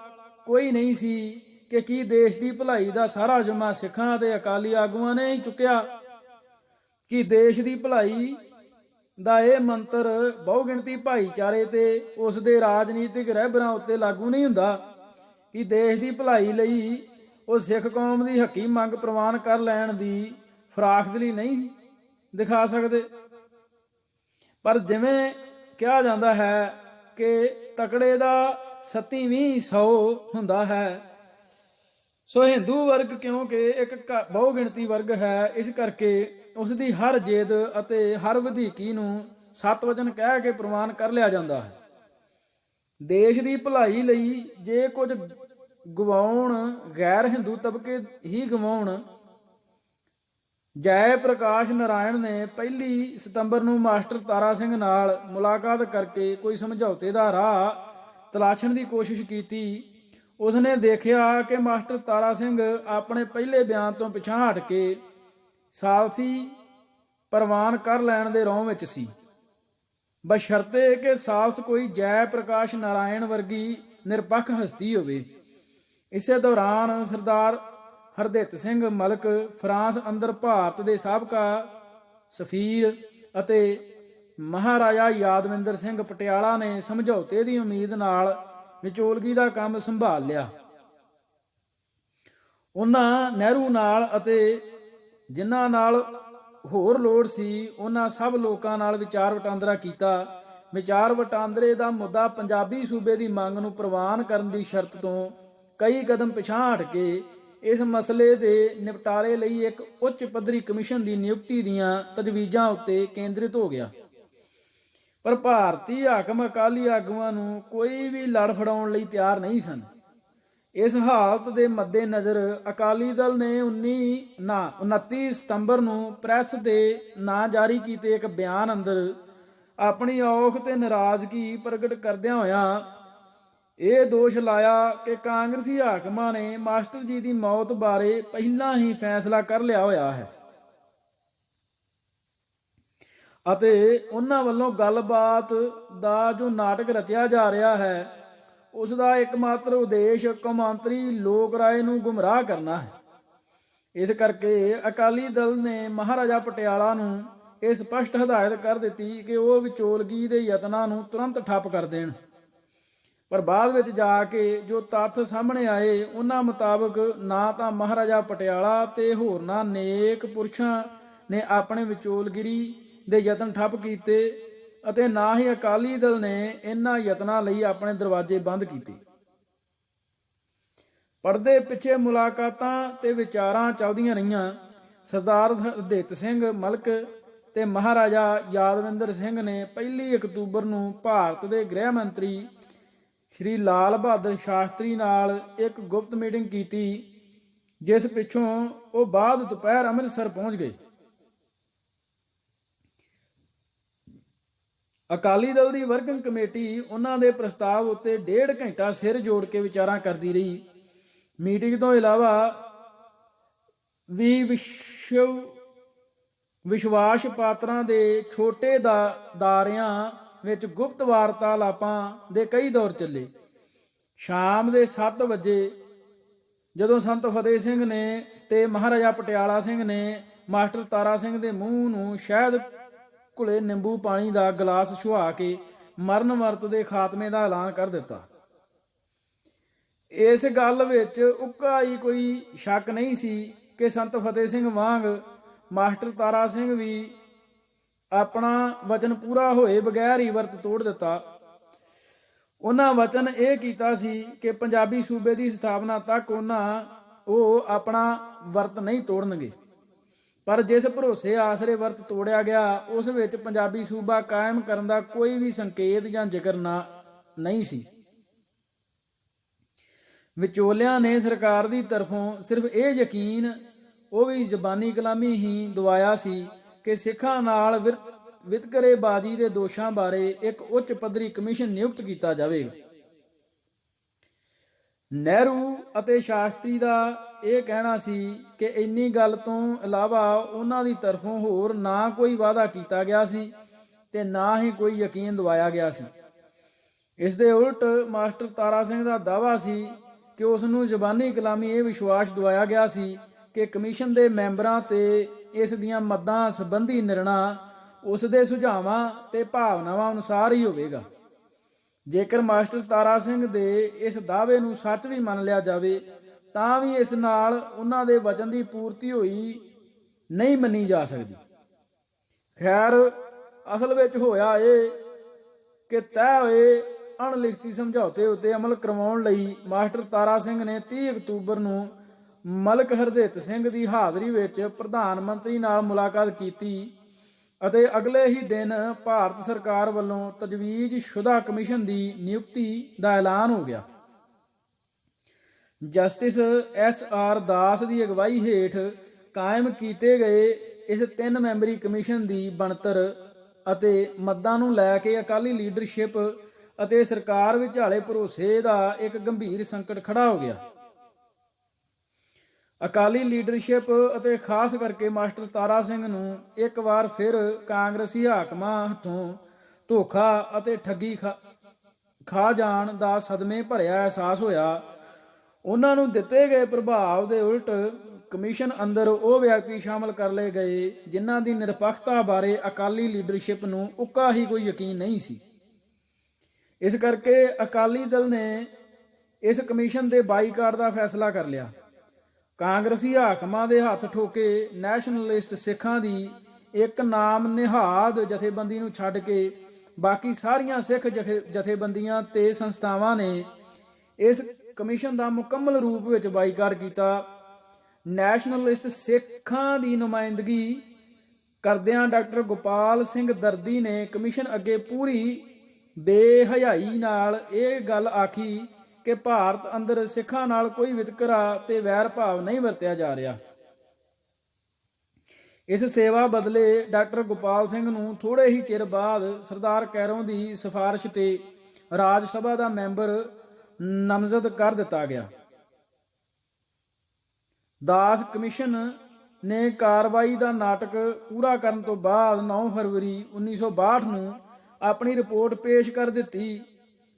ਕੋਈ ਨਹੀਂ ਸੀ ਕਿ ਕੀ ਦੇਸ਼ ਦੀ ਭਲਾਈ ਦਾ ਸਾਰਾ ਜ਼ਿੰਮਾ ਸਿੱਖਾਂ ਅਤੇ ਅਕਾਲੀ ਆਗੂਆਂ ਨੇ ਹੀ ਚੁੱਕਿਆ? ਕਿ ਦੇਸ਼ ਦੀ ਭਲਾਈ ਦਾ ਇਹ ਮੰਤਰ ਬਹੁਗਿਣਤੀ ਭਾਈਚਾਰੇ ਤੇ ਉਸ ਦੇ ਰਾਜਨੀਤਿਕ ਰਹਿਬਰਾਂ ਉੱਤੇ ਲਾਗੂ ਨਹੀਂ ਹੁੰਦਾ? ਕਿ ਦੇਸ਼ ਦੀ ਭਲਾਈ ਲਈ ਉਹ ਸਿੱਖ ਕੌਮ ਦੀ ਹੱਕੀ ਮੰਗ ਪ੍ਰਵਾਨ ਕਰ ਲੈਣ ਦੀ ਫਰਾਖਦਿਲੀ ਨਹੀਂ ਦਿਖਾ ਸਕਦੇ? ਪਰ ਜਿਵੇਂ ਕਿਹਾ ਜਾਂਦਾ ਹੈ ਕਿ ਤਕੜੇ ਦਾ 27-20 ਹੁੰਦਾ ਹੈ, ਸੋ ਹਿੰਦੂ ਵਰਗ ਕਿਉਂਕਿ ਇੱਕ ਬਹੁਗਿਣਤੀ ਵਰਗ ਹੈ, ਇਸ ਕਰਕੇ ਉਸ ਦੀ ਹਰ ਜੇਦ ਅਤੇ ਹਰ ਵਧੀਕੀ ਨੂੰ ਸੱਤ ਵਚਨ ਕਹਿ ਕੇ ਪ੍ਰਵਾਨ ਕਰ ਲਿਆ ਜਾਂਦਾ ਹੈ। ਦੇਸ਼ ਦੀ ਭਲਾਈ ਲਈ ਜੇ ਕੁਝ ਗਵਾਉਣ ਗੈਰ ਹਿੰਦੂ ਤਬਕੇ ਹੀ ਗਵਾਉਣ। ਜੈ ਪ੍ਰਕਾਸ਼ ਨਾਰਾਇਣ ਨੇ 1 ਸਤੰਬਰ ਨੂੰ ਮਾਸਟਰ ਤਾਰਾ ਸਿੰਘ ਨਾਲ ਮੁਲਾਕਾਤ ਕਰਕੇ ਕੋਈ ਸਮਝੌਤੇ ਦਾ ਰਾਹ ਤਲਾਸ਼ਣ ਦੀ ਕੋਸ਼ਿਸ਼ ਕੀਤੀ। ਉਸਨੇ ਦੇਖਿਆ ਕਿ ਮਾਸਟਰ ਤਾਰਾ ਸਿੰਘ ਆਪਣੇ ਪਹਿਲੇ ਬਿਆਨ ਤੋਂ ਪਿਛਾਂਹ ਹਟ ਕੇ ਸਾਲਸੀ ਪ੍ਰਵਾਨ ਕਰ ਲੈਣ ਦੇ ਰੌਂ ਵਿੱਚ ਸੀ, ਬਸ਼ਰਤੇ ਕਿ ਸਾਲਸ ਕੋਈ ਜੈ ਪ੍ਰਕਾਸ਼ ਨਾਰਾਇਣ ਵਰਗੀ ਨਿਰਪੱਖ ਹਸਤੀ ਹੋਵੇ। ਇਸੇ ਦੌਰਾਨ ਸਰਦਾਰ ਹਰਦਿੱਤ ਸਿੰਘ ਮਲਕ ਫਰਾਂਸ ਅੰਦਰ ਭਾਰਤ ਦੇ ਸਾਬਕਾ ਸਫੀਰ ਅਤੇ ਮਹਾਰਾਜਾ ਯਾਦਵਿੰਦਰ ਸਿੰਘ ਪਟਿਆਲਾ ਨੇ ਸਮਝੌਤੇ ਦੀ ਉਮੀਦ ਨਾਲ ਵਿਚੋਲਗੀ ਦਾ ਕੰਮ ਸੰਭਾਲ ਲਿਆ। ਉਹਨਾਂ ਨਹਿਰੂ ਨਾਲ ਅਤੇ ਜਿਨ੍ਹਾਂ ਨਾਲ ਹੋਰ ਲੋੜ ਸੀ ਉਹਨਾਂ ਸਭ ਲੋਕਾਂ ਨਾਲ ਵਿਚਾਰ ਵਟਾਂਦਰਾ ਕੀਤਾ। ਵਿਚਾਰ ਵਟਾਂਦਰੇ ਦਾ ਮੁੱਦਾ ਪੰਜਾਬੀ ਸੂਬੇ ਦੀ ਮੰਗ ਨੂੰ ਪ੍ਰਵਾਨ ਕਰਨ ਦੀ ਸ਼ਰਤ ਤੋਂ ਕਈ ਕਦਮ ਪਿਛਾਂਹ ਹਟ ਕੇ ਇਸ ਮਸਲੇ ਦੇ ਨਿਪਟਾਰੇ ਲਈ ਇੱਕ ਉੱਚ ਪੱਧਰੀ ਕਮਿਸ਼ਨ ਦੀ ਨਿਯੁਕਤੀ ਦੀਆਂ ਤਜਵੀਜ਼ਾਂ ਉੱਤੇ ਕੇਂਦਰਿਤ ਹੋ ਗਿਆ। ਪਰ ਭਾਰਤੀ ਹਾਕਮ ਅਕਾਲੀ ਆਗੂਆਂ ਨੂੰ ਕੋਈ ਵੀ ਲੜ ਫੜਾਉਣ ਲਈ ਤਿਆਰ ਨਹੀਂ ਸਨ। ਇਸ ਹਾਲਤ ਦੇ ਮੱਦੇ ਨਜ਼ਰ ਅਕਾਲੀ ਦਲ ਨੇ 29 ਸਤੰਬਰ ਨੂੰ ਪ੍ਰੈਸ ਦੇ ਨਾਂ ਜਾਰੀ ਕੀਤੇ ਇੱਕ ਬਿਆਨ ਅੰਦਰ ਆਪਣੀ ਔਖ ਤੇ ਨਾਰਾਜ਼ਗੀ ਪ੍ਰਗਟ ਕਰਦਿਆਂ ਹੋਇਆਂ ਇਹ ਦੋਸ਼ ਲਾਇਆ ਕਿ ਕਾਂਗਰਸੀ ਹਾਕਮਾਂ ਨੇ ਮਾਸਟਰ ਜੀ ਦੀ ਮੌਤ ਬਾਰੇ ਪਹਿਲਾਂ ਹੀ ਫੈਸਲਾ ਕਰ ਲਿਆ ਹੋਇਆ ਹੈ ਅਤੇ ਉਹਨਾਂ ਵੱਲੋਂ ਗੱਲਬਾਤ ਦਾ ਜੋ ਨਾਟਕ ਰਚਿਆ ਜਾ ਰਿਹਾ ਹੈ ਉਸ ਦਾ ਇੱਕਮਾਤਰ ਉਦੇਸ਼ ਕੌਮਾਂਤਰੀ ਲੋਕ ਰਾਏ ਨੂੰ ਗੁੰਮਰਾਹ ਕਰਨਾ ਹੈ। ਇਸ ਕਰਕੇ ਅਕਾਲੀ ਦਲ ਨੇ ਮਹਾਰਾਜਾ ਪਟਿਆਲਾ ਨੂੰ ਇਹ ਸਪਸ਼ਟ ਹਦਾਇਤ ਕਰ ਦਿੱਤੀ ਕਿ ਉਹ ਵਿਚੋਲਗੀ ਦੇ ਯਤਨਾਂ ਨੂੰ ਤੁਰੰਤ ਠੱਪ ਕਰ ਦੇਣ। ਪਰ ਬਾਅਦ ਵਿੱਚ ਜਾ ਕੇ ਜੋ ਤੱਥ ਸਾਹਮਣੇ ਆਏ ਉਹਨਾਂ ਮੁਤਾਬਕ ਨਾ ਤਾਂ ਮਹਾਰਾਜਾ ਪਟਿਆਲਾ ਤੇ ਹੋਰਨਾਂ ਨੇਕ ਪੁਰਸ਼ਾਂ ਨੇ ਆਪਣੇ ਵਿਚੋਲਗਿਰੀ ਦੇ ਯਤਨ ਠੱਪ ਕੀਤੇ ਅਤੇ ਨਾ ਹੀ ਅਕਾਲੀ ਦਲ ਨੇ ਇਹਨਾਂ ਯਤਨਾਂ ਲਈ ਆਪਣੇ ਦਰਵਾਜ਼ੇ ਬੰਦ ਕੀਤੇ। ਪਰਦੇ ਪਿੱਛੇ ਮੁਲਾਕਾਤਾਂ ਤੇ ਵਿਚਾਰਾਂ ਚੱਲਦੀਆਂ ਰਹੀਆਂ। ਸਰਦਾਰ ਹਰਦਿੱਤ ਸਿੰਘ ਮਲਕ ਤੇ ਮਹਾਰਾਜਾ ਯਾਦਵਿੰਦਰ ਸਿੰਘ ਨੇ 1 ਅਕਤੂਬਰ ਨੂੰ ਭਾਰਤ ਦੇ ਗ੍ਰਹਿ ਮੰਤਰੀ ਸ਼੍ਰੀ ਲਾਲ ਬਹਾਦਰ ਸ਼ਾਸਤਰੀ ਨਾਲ ਇੱਕ ਗੁਪਤ ਮੀਟਿੰਗ ਕੀਤੀ, ਜਿਸ ਪਿੱਛੋਂ ਉਹ ਬਾਅਦ ਦੁਪਹਿਰ ਅੰਮ੍ਰਿਤਸਰ ਪਹੁੰਚ ਗਏ। ਅਕਾਲੀ ਦਲ ਦੀ ਵਰਕਿੰਗ ਕਮੇਟੀ ਉਹਨਾਂ ਦੇ ਪ੍ਰਸਤਾਵ ਉੱਤੇ 1.5 ਘੰਟਾ ਸਿਰ ਜੋੜ ਕੇ ਵਿਚਾਰਾਂ ਕਰਦੀ ਰਹੀ। ਮੀਟਿੰਗ ਤੋਂ ਇਲਾਵਾ ਵੀ ਵਿਸ਼ਵਾਸ ਪਾਤਰਾਂ ਦੇ ਛੋਟੇ ਦਾਰਿਆਂ ਵਿੱਚ ਗੁਪਤ ਵਾਰਤਾਲਾਪਾਂ ਦੇ ਕਈ ਦੌਰ ਚੱਲੇ। ਸ਼ਾਮ ਦੇ 7 ਵਜੇ ਜਦੋਂ ਸੰਤ ਫਤਿਹ ਸਿੰਘ ਨੇ ਤੇ ਮਹਾਰਾਜਾ ਪਟਿਆਲਾ ਸਿੰਘ ਨੇ ਮਾਸਟਰ ਤਾਰਾ ਸਿੰਘ ਦੇ ਮੂੰਹ ਨੂੰ ਸ਼ਹਿਦ ਘੁਲੇ ਨਿੰਬੂ ਪਾਣੀ ਦਾ ਗਲਾਸ ਛੁਆ ਕੇ ਮਰਨ ਵਰਤ ਦੇ ਖਾਤਮੇ ਦਾ ਐਲਾਨ ਕਰ ਦਿੱਤਾ। ਇਸ ਗੱਲ ਵਿੱਚ ਉੱਕਾ ਹੀ ਕੋਈ ਸ਼ੱਕ ਨਹੀਂ ਸੀ ਕਿ ਸੰਤ ਫਤਿਹ ਸਿੰਘ ਵਾਂਗ ਮਾਸਟਰ ਤਾਰਾ ਸਿੰਘ ਵੀ ਆਪਣਾ ਵਚਨ ਪੂਰਾ ਹੋਏ ਬਗੈਰ ਹੀ ਵਰਤ ਤੋੜ ਦਿੱਤਾ। ਉਹਨਾਂ ਵਚਨ ਇਹ ਕੀਤਾ ਸੀ ਕਿ ਪੰਜਾਬੀ ਸੂਬੇ ਦੀ ਸਥਾਪਨਾ ਤੱਕ ਉਹ ਆਪਣਾ ਵਰਤ ਨਹੀਂ ਤੋੜਨਗੇ। ਪਰ ਜਿਸ ਭਰੋਸੇ ਆਸਰੇ ਵਰਤ ਤੋੜਿਆ ਗਿਆ ਉਸ ਵਿੱਚ ਪੰਜਾਬੀ ਸੂਬਾ ਕਾਇਮ ਕਰਨ ਦਾ ਕੋਈ ਵੀ ਸੰਕੇਤ ਜਾਂ ਜ਼ਿਕਰ ਨਹੀਂ ਸੀ। ਵਿਚੋਲਿਆਂ ਨੇ ਸਰਕਾਰ ਦੀ ਤਰਫੋਂ ਸਿਰਫ ਇਹ ਯਕੀਨ, ਉਹ ਵੀ ਜ਼ਬਾਨੀ ਕਲਾਮੀ ਹੀ ਦਵਾਇਆ ਸੀ ਕਿ ਸਿੱਖਾਂ ਨਾਲ ਵਿਤਕਰੇਬਾਜ਼ੀ ਦੇ ਦੋਸ਼ਾਂ ਬਾਰੇ ਇੱਕ ਉੱਚ ਪੱਧਰੀ ਕਮਿਸ਼ਨ ਨਿਯੁਕਤ ਕੀਤਾ ਜਾਵੇਗਾ। ਨਹਿਰੂ ਅਤੇ ਸ਼ਾਸਤਰੀ ਦਾ ਇਹ ਕਹਿਣਾ ਸੀ ਕਿ ਇੰਨੀ ਗੱਲ ਤੋਂ ਇਲਾਵਾ ਉਹਨਾਂ ਦੀ ਤਰਫੋਂ ਹੋਰ ਨਾ ਕੋਈ ਵਾਅਦਾ ਕੀਤਾ ਗਿਆ ਸੀ ਤੇ ਨਾ ਹੀ ਕੋਈ ਯਕੀਨ ਦਵਾਇਆ ਗਿਆ ਸੀ। ਇਸ ਦੇ ਉਲਟ ਮਾਸਟਰ ਤਾਰਾ ਸਿੰਘ ਦਾ ਦਾਅਵਾ ਸੀ ਕਿ ਉਸ ਨੂੰ ਜ਼ਬਾਨੀ ਕਲਾਮੀ ਇਹ ਵਿਸ਼ਵਾਸ ਦਵਾਇਆ ਗਿਆ ਸੀ ਕਿ ਕਮਿਸ਼ਨ ਦੇ ਮੈਂਬਰਾਂ ਤੇ ਇਸ ਦੀਆਂ ਮੱਦਾਂ ਸੰਬੰਧੀ ਨਿਰਣਾ ਉਸ ਦੇ ਸੁਝਾਵਾਂ ਤੇ ਭਾਵਨਾਵਾਂ ਅਨੁਸਾਰ ਹੀ ਹੋਵੇਗਾ। ਜੇਕਰ ਮਾਸਟਰ ਤਾਰਾ ਸਿੰਘ ਦੇ ਇਸ ਦਾਅਵੇ ਨੂੰ ਸੱਚ ਵੀ ਮੰਨ ਲਿਆ ਜਾਵੇ ਤਾਂ ਵੀ ਇਸ ਨਾਲ ਉਹਨਾਂ ਦੇ ਵਚਨ ਦੀ ਪੂਰਤੀ ਹੋਈ ਨਹੀਂ ਮੰਨੀ ਜਾ ਸਕਦੀ। ਖੈਰ, ਅਸਲ ਵਿੱਚ ਹੋਇਆ ਇਹ ਕਿ ਤੈਅ ਹੋਏ ਅਣਲਿਖਤੀ ਸਮਝੌਤੇ ਉੱਤੇ ਅਮਲ ਕਰਵਾਉਣ ਲਈ ਮਾਸਟਰ ਤਾਰਾ ਸਿੰਘ ਨੇ 30 ਅਕਤੂਬਰ ਨੂੰ ਮਲਕ ਹਰਦਿੱਤ ਸਿੰਘ ਦੀ ਹਾਜ਼ਰੀ ਵਿੱਚ ਪ੍ਰਧਾਨ ਮੰਤਰੀ ਨਾਲ ਮੁਲਾਕਾਤ ਕੀਤੀ ਅਤੇ ਅਗਲੇ ਹੀ ਦਿਨ ਭਾਰਤ ਸਰਕਾਰ ਵੱਲੋਂ ਤਜਵੀਜ਼ ਸ਼ੁਦਾ ਕਮਿਸ਼ਨ ਦੀ ਨਿਯੁਕਤੀ ਦਾ ਐਲਾਨ ਹੋ ਗਿਆ। Justice S.R. ਦਾਸ ਦੀ ਅਗਵਾਈ ਹੇਠ ਕਾਇਮ ਕੀਤੇ ਗਏ ਇਸ 3 ਮੈਂਬਰੀ ਕਮਿਸ਼ਨ ਦੀ ਬਣਤਰ ਅਤੇ ਮੱਦਾਂ ਨੂੰ ਲੈ ਕੇ ਅਕਾਲੀ ਲੀਡਰਸ਼ਿਪ ਅਤੇ ਸਰਕਾਰ ਵਿਚਾਲੇ ਭਰੋਸੇ ਦਾ ਇੱਕ ਗੰਭੀਰ ਸੰਕਟ ਖੜਾ ਹੋ ਗਿਆ। ਅਕਾਲੀ ਲੀਡਰਸ਼ਿਪ ਅਤੇ ਖਾਸ ਕਰਕੇ ਮਾਸਟਰ ਤਾਰਾ ਸਿੰਘ ਨੂੰ ਇੱਕ ਵਾਰ ਫਿਰ ਕਾਂਗਰਸੀ ਹਾਕਮਾਂ ਹੱਥੋਂ ਧੋਖਾ ਅਤੇ ਠੱਗੀ ਖਾ ਜਾਣ ਦਾ ਸਦਮੇ ਭਰਿਆ ਅਹਿਸਾਸ ਹੋਇਆ। ਉਹਨਾਂ ਨੂੰ ਦਿੱਤੇ ਗਏ ਪ੍ਰਭਾਵ ਦੇ ਉਲਟ ਕਮਿਸ਼ਨ ਅੰਦਰ ਉਹ ਵਿਅਕਤੀ ਸ਼ਾਮਲ ਕਰ ਲਏ ਗਏ ਜਿਨ੍ਹਾਂ ਦੀ ਨਿਰਪੱਖਤਾ ਬਾਰੇ ਅਕਾਲੀ ਲੀਡਰਸ਼ਿਪ ਨੂੰ ਉੱਕਾ ਹੀ ਕੋਈ ਯਕੀਨ ਨਹੀਂ ਸੀ। ਇਸ ਕਰਕੇ ਅਕਾਲੀ ਦਲ ਨੇ ਇਸ ਕਮਿਸ਼ਨ ਦੇ ਬਾਈਕਾਟ ਦਾ ਫੈਸਲਾ ਕਰ ਲਿਆ। ਕਾਂਗਰਸੀ ਹਾਕਮਾਂ ਦੇ ਹੱਥ ਠੋਕੇ ਨੈਸ਼ਨਲਿਸਟ ਸਿੱਖਾਂ ਦੀ ਇੱਕ ਨਾਮ ਨਿਹਾਦ ਜਥੇਬੰਦੀ ਨੂੰ ਛੱਡ ਕੇ ਬਾਕੀ ਸਾਰੀਆਂ ਸਿੱਖ ਜਥੇਬੰਦੀਆਂ ਤੇ ਸੰਸਥਾਵਾਂ ਨੇ ਇਸ ਕਮਿਸ਼ਨ ਦਾ ਮੁਕੰਮਲ ਰੂਪ ਵਿੱਚ ਬਾਈਕਾਟ ਕੀਤਾ। ਨੈਸ਼ਨਲਿਸਟ ਸਿੱਖਾਂ ਦੀ ਨੁਮਾਇੰਦਗੀ ਕਰਦਿਆਂ ਡਾਕਟਰ ਗੋਪਾਲ ਸਿੰਘ ਦਰਦੀ ਨੇ ਕਮਿਸ਼ਨ ਅੱਗੇ ਪੂਰੀ ਬੇਹਯਾਈ ਨਾਲ ਇਹ ਗੱਲ ਆਖੀ ਕਿ ਭਾਰਤ ਅੰਦਰ ਸਿੱਖਾਂ ਨਾਲ ਕੋਈ ਵਿਤਕਰਾ ਤੇ ਵੈਰ ਭਾਵ ਨਹੀਂ ਵਰਤਿਆ ਜਾ ਰਿਹਾ। ਇਸ ਸੇਵਾ ਬਦਲੇ ਡਾਕਟਰ ਗੋਪਾਲ ਸਿੰਘ ਨੂੰ ਥੋੜੇ ਹੀ ਚਿਰ ਬਾਅਦ ਸਰਦਾਰ ਕੈਰੋਂ ਦੀ ਸਿਫਾਰਿਸ਼ ਤੇ ਰਾਜ ਸਭਾ ਦਾ ਮੈਂਬਰ ਨਾਮਜ਼ਦ ਕਰ ਦਿੱਤਾ ਗਿਆ। ਦਾਸ ਕਮਿਸ਼ਨ ਨੇ ਕਾਰਵਾਈ ਦਾ ਨਾਟਕ ਪੂਰਾ ਕਰਨ ਤੋਂ ਬਾਅਦ 9 ਫਰਵਰੀ 1962 ਨੂੰ ਆਪਣੀ ਰਿਪੋਰਟ ਪੇਸ਼ ਕਰ ਦਿੱਤੀ,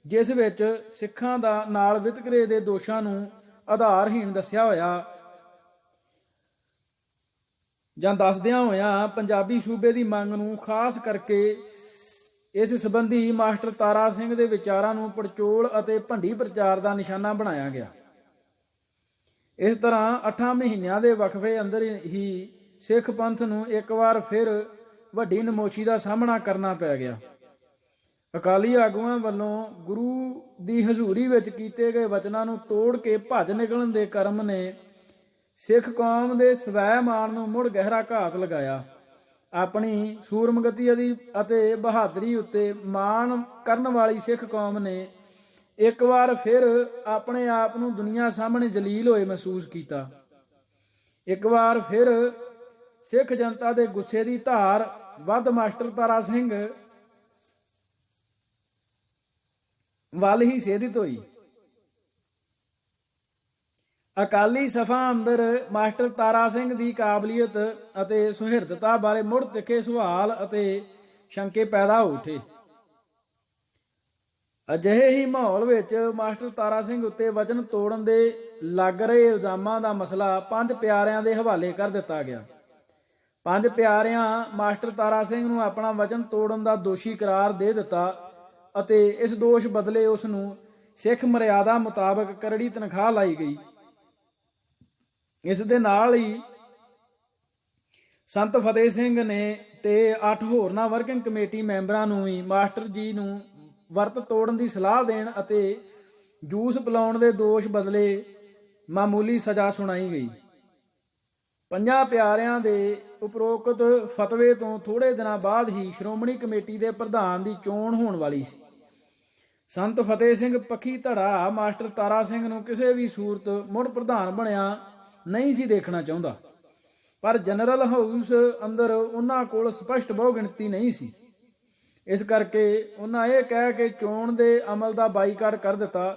ਜਿਸ ਵਿੱਚ ਸਿੱਖਾਂ ਦਾ ਨਾਲ ਵਿਤਕਰੇ ਦੇ ਦੋਸ਼ਾਂ ਨੂੰ ਆਧਾਰਹੀਣ ਦੱਸਿਆ ਹੋਇਆ ਜਾਂ ਦੱਸਦਿਆਂ ਹੋਇਆਂ ਪੰਜਾਬੀ ਸੂਬੇ ਦੀ ਮੰਗ ਨੂੰ ਖਾਸ ਕਰਕੇ ਇਸ ਸੰਬੰਧੀ ਮਾਸਟਰ ਤਾਰਾ ਸਿੰਘ ਦੇ ਵਿਚਾਰਾਂ ਨੂੰ ਪੜਚੋਲ ਅਤੇ ਭੰਡੀ ਪ੍ਰਚਾਰ ਦਾ ਨਿਸ਼ਾਨਾ ਬਣਾਇਆ ਗਿਆ। ਇਸ ਤਰ੍ਹਾਂ 8 ਮਹੀਨਿਆਂ ਦੇ ਵਕਫੇ ਅੰਦਰ ਹੀ ਸਿੱਖ ਪੰਥ ਨੂੰ ਇੱਕ ਵਾਰ ਫਿਰ ਵੱਡੀ ਨਮੋਸ਼ੀ ਦਾ ਸਾਹਮਣਾ ਕਰਨਾ ਪੈ ਗਿਆ। ਅਕਾਲੀ ਆਗੂਆਂ ਵੱਲੋਂ ਗੁਰੂ ਦੀ ਹਜ਼ੂਰੀ ਵਿੱਚ ਕੀਤੇ ਗਏ ਵਚਨਾਂ ਨੂੰ ਤੋੜ ਕੇ ਭੱਜ ਨਿਕਲਣ ਦੇ ਕਰਮ ਨੇ ਸਿੱਖ ਕੌਮ ਦੇ ਸਵੈਮਾਨ ਨੂੰ ਮੁੜ ਗਹਿਰਾ ਘਾਤ ਲਗਾਇਆ। ਆਪਣੀ ਸੂਰਮਗਤੀ ਅਤੇ ਬਹਾਦਰੀ ਉੱਤੇ ਮਾਣ ਕਰਨ ਵਾਲੀ ਸਿੱਖ ਕੌਮ ਨੇ ਇੱਕ ਵਾਰ ਫਿਰ ਆਪਣੇ ਆਪ ਨੂੰ ਦੁਨੀਆ ਸਾਹਮਣੇ ਜਲੀਲ ਹੋਏ ਮਹਿਸੂਸ ਕੀਤਾ। ਇੱਕ ਵਾਰ ਫਿਰ ਸਿੱਖ ਜਨਤਾ ਦੇ ਗੁੱਸੇ ਦੀ ਧਾਰ ਵੱਧ ਮਾਸਟਰ ਤਾਰਾ ਸਿੰਘ ਵੱਲ ਹੀ ਸੇਧਿਤ ਹੋਈ। ਅਕਾਲੀ ਸਫਾ ਅੰਦਰ ਮਾਸਟਰ ਤਾਰਾ ਸਿੰਘ ਦੀ ਕਾਬਲੀਅਤ ਅਤੇ ਸੁਹਿਰਦਤਾ ਬਾਰੇ ਮੁੜ ਤਿੱਖੇ ਸਵਾਲ ਅਤੇ ਸ਼ੰਕੇ ਪੈਦਾ ਹੋ ਉਠੇ। ਅਜਿਹੇ ਹੀ ਮਾਹੌਲ ਵਿੱਚ ਮਾਸਟਰ ਤਾਰਾ ਸਿੰਘ ਉੱਤੇ ਵਚਨ ਤੋੜਨ ਦੇ ਲੱਗ ਰਹੇ ਇਲਜ਼ਾਮਾਂ ਦਾ ਮਸਲਾ 5 ਪਿਆਰਿਆਂ ਦੇ ਹਵਾਲੇ ਕਰ ਦਿੱਤਾ ਗਿਆ। 5 ਪਿਆਰਿਆਂ ਮਾਸਟਰ ਤਾਰਾ ਸਿੰਘ ਨੂੰ ਆਪਣਾ ਵਚਨ ਤੋੜਨ ਦਾ ਦੋਸ਼ੀ ਕਰਾਰ ਦੇ ਦਿੱਤਾ ਅਤੇ ਇਸ ਦੋਸ਼ ਬਦਲੇ ਉਸ ਨੂੰ ਸਿੱਖ ਮਰਿਆਦਾ ਮੁਤਾਬਕ ਕਰੜੀ ਤਨਖਾਹ ਲਾਈ ਗਈ। ਇਸ ਦੇ ਨਾਲ ਹੀ ਸੰਤ ਫਤਿਹ ਸਿੰਘ ਨੇ ਤੇ 8 ਹੋਰਨਾਂ ਵਰਕਿੰਗ ਕਮੇਟੀ ਮੈਂਬਰਾਂ ਨੂੰ ਵੀ ਮਾਸਟਰ ਜੀ ਨੂੰ ਵਰਤ ਤੋੜਨ ਦੀ ਸਲਾਹ ਦੇਣ ਅਤੇ ਜੂਸ ਪਿਲਾਉਣ ਦੇ ਦੋਸ਼ ਬਦਲੇ ਮਾਮੂਲੀ ਸਜ਼ਾ ਸੁਣਾਈ ਗਈ। 5 ਪਿਆਰਿਆਂ ਦੇ ਉਪਰੋਕਤ ਫਤਵੇ ਤੋਂ ਥੋੜੇ ਦਿਨਾਂ ਬਾਅਦ ਹੀ ਸ਼੍ਰੋਮਣੀ ਕਮੇਟੀ ਦੇ ਪ੍ਰਧਾਨ ਦੀ ਚੋਣ ਹੋਣ ਵਾਲੀ ਸੀ। ਸੰਤ ਫਤਿਹ ਸਿੰਘ ਪੱਖੀ ਧੜਾ ਮਾਸਟਰ ਤਾਰਾ ਸਿੰਘ ਨੂੰ ਕਿਸੇ ਵੀ ਸੂਰਤ ਮੁੜ ਪ੍ਰਧਾਨ ਬਣਿਆ ਨਹੀਂ ਸੀ ਦੇਖਣਾ ਚਾਹੁੰਦਾ, ਪਰ ਜਨਰਲ ਹਾਊਸ ਅੰਦਰ ਉਹਨਾਂ ਕੋਲ ਸਪਸ਼ਟ ਬਹੁ ਗਿਣਤੀ ਨਹੀਂ ਸੀ। ਇਸ ਕਰਕੇ ਉਹਨਾਂ ਇਹ ਕਹਿ ਕੇ ਚੋਣ ਦੇ ਅਮਲ ਦਾ ਬਾਈਕਾਟ ਕਰ ਦਿੱਤਾ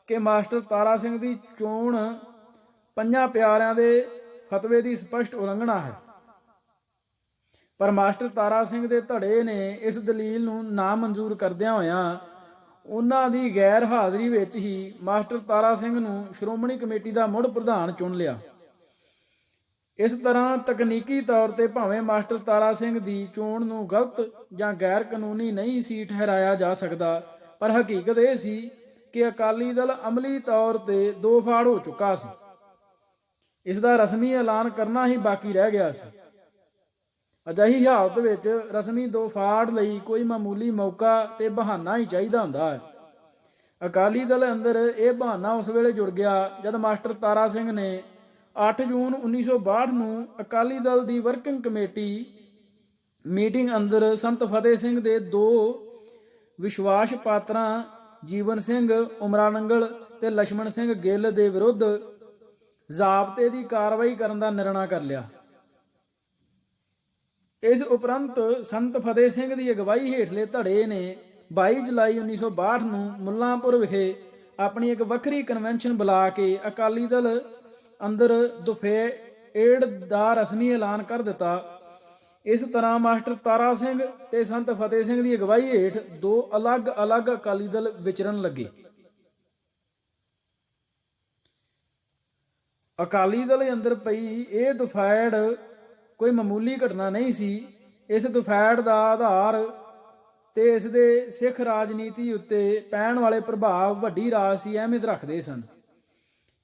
ਕਿ ਮਾਸਟਰ ਤਾਰਾ ਸਿੰਘ ਦੀ ਚੋਣ 5 ਪਿਆਰਿਆਂ ਦੇ ਫਤਵੇ ਦੀ ਸਪਸ਼ਟ ਉਲੰਘਣਾ ਹੈ। ਪਰ ਮਾਸਟਰ ਤਾਰਾ ਸਿੰਘ ਦੇ ਧੜੇ ਨੇ ਇਸ ਦਲੀਲ ਨੂੰ ਨਾ ਮਨਜ਼ੂਰ ਕਰਦਿਆਂ ਹੋਇਆਂ ਉਹਨਾਂ ਦੀ ਗੈਰ ਹਾਜ਼ਰੀ ਵਿੱਚ ਹੀ ਮਾਸਟਰ ਤਾਰਾ ਸਿੰਘ ਨੂੰ ਸ਼੍ਰੋਮਣੀ ਕਮੇਟੀ ਦਾ ਮੁੜ ਪ੍ਰਧਾਨ ਚੁਣ ਲਿਆ। ਇਸ ਤਰ੍ਹਾਂ ਤਕਨੀਕੀ ਤੌਰ ਤੇ ਭਾਵੇਂ ਮਾਸਟਰ ਤਾਰਾ ਸਿੰਘ ਦੀ ਚੋਣ ਨੂੰ ਗਲਤ ਜਾਂ ਗੈਰ ਕਾਨੂੰਨੀ ਨਹੀਂ ਸੀ ਠਹਿਰਾਇਆ ਜਾ ਸਕਦਾ, ਪਰ ਹਕੀਕਤ ਇਹ ਸੀ ਕਿ ਅਕਾਲੀ ਦਲ ਅਮਲੀ ਤੌਰ ਤੇ 2 ਫਾੜ ਹੋ ਚੁੱਕਾ ਸੀ। ਇਸ ਦਾ ਰਸਮੀ ਐਲਾਨ ਕਰਨਾ ਹੀ ਬਾਕੀ ਰਹਿ ਗਿਆ ਸੀ। ਅਜਿਹੀ ਹਾਲਤ ਵਿੱਚ ਰਸਮੀ 2 ਫਾੜ ਲਈ ਕੋਈ ਮਾਮੂਲੀ ਮੌਕਾ ਤੇ ਬਹਾਨਾ ਹੀ ਚਾਹੀਦਾ ਹੁੰਦਾ ਹੈ। ਅਕਾਲੀ ਦਲ ਅੰਦਰ ਇਹ ਬਹਾਨਾ ਉਸ ਵੇਲੇ ਜੁੜ ਗਿਆ ਜਦ ਮਾਸਟਰ ਤਾਰਾ ਸਿੰਘ ਨੇ 8 ਜੂਨ 1962 ਨੂੰ ਅਕਾਲੀ ਦਲ ਦੀ ਵਰਕਿੰਗ ਕਮੇਟੀ ਮੀਟਿੰਗ ਅੰਦਰ ਸੰਤ ਫਤਿਹ ਸਿੰਘ ਦੇ ਦੋ ਵਿਸ਼ਵਾਸ ਪਾਤਰਾਂ ਜੀਵਨ ਸਿੰਘ ਉਮਰਾਨੰਗਲ ਤੇ ਲਛਮਣ ਸਿੰਘ ਗਿੱਲ ਦੇ ਵਿਰੁੱਧ ਜ਼ਾਬਤੇ ਦੀ ਕਾਰਵਾਈ ਕਰਨ ਦਾ ਨਿਰਣਾ ਕਰ ਲਿਆ। ਇਸ ਉਪਰੰਤ ਸੰਤ ਫਤਿਹ ਸਿੰਘ ਦੀ ਅਗਵਾਈ ਹੇਠਲੇ ਧੜੇ ਨੇ 22 ਜੁਲਾਈ 1962 ਨੂੰ ਮੁੱਲਾਂਪੁਰ ਵਿਖੇ ਆਪਣੀ ਇੱਕ ਵੱਖਰੀ ਕਨਵੈਨਸ਼ਨ ਬੁਲਾ ਕੇ ਅਕਾਲੀ ਦਲ ਅੰਦਰ ਦੁਫੇੜ ਦਾ ਰਸਮੀ ਐਲਾਨ ਕਰ ਦਿੱਤਾ। ਇਸ ਤਰ੍ਹਾਂ ਮਾਸਟਰ ਤਾਰਾ ਸਿੰਘ ਤੇ ਸੰਤ ਫਤਿਹ ਸਿੰਘ ਦੀ ਅਗਵਾਈ ਹੇਠ ਦੋ ਅਲੱਗ-ਅਲੱਗ ਅਕਾਲੀ ਦਲ ਵਿਚਰਨ ਲੱਗੇ। ਅਕਾਲੀ ਦਲ ਅੰਦਰ ਪਈ ਇਹ ਦੁਫੈੜ ਕੋਈ ਮਾਮੂਲੀ ਘਟਨਾ ਨਹੀਂ ਸੀ। ਇਸ ਦੁਫੈੜ ਦਾ ਆਧਾਰ ਤੇ ਇਸ ਦੇ ਸਿੱਖ ਰਾਜਨੀਤੀ ਉੱਤੇ ਪੈਣ ਵਾਲੇ ਪ੍ਰਭਾਵ ਵੱਡੀ ਰਾਜਸੀ ਅਹਿਮੀਅਤ ਰੱਖਦੇ ਸਨ।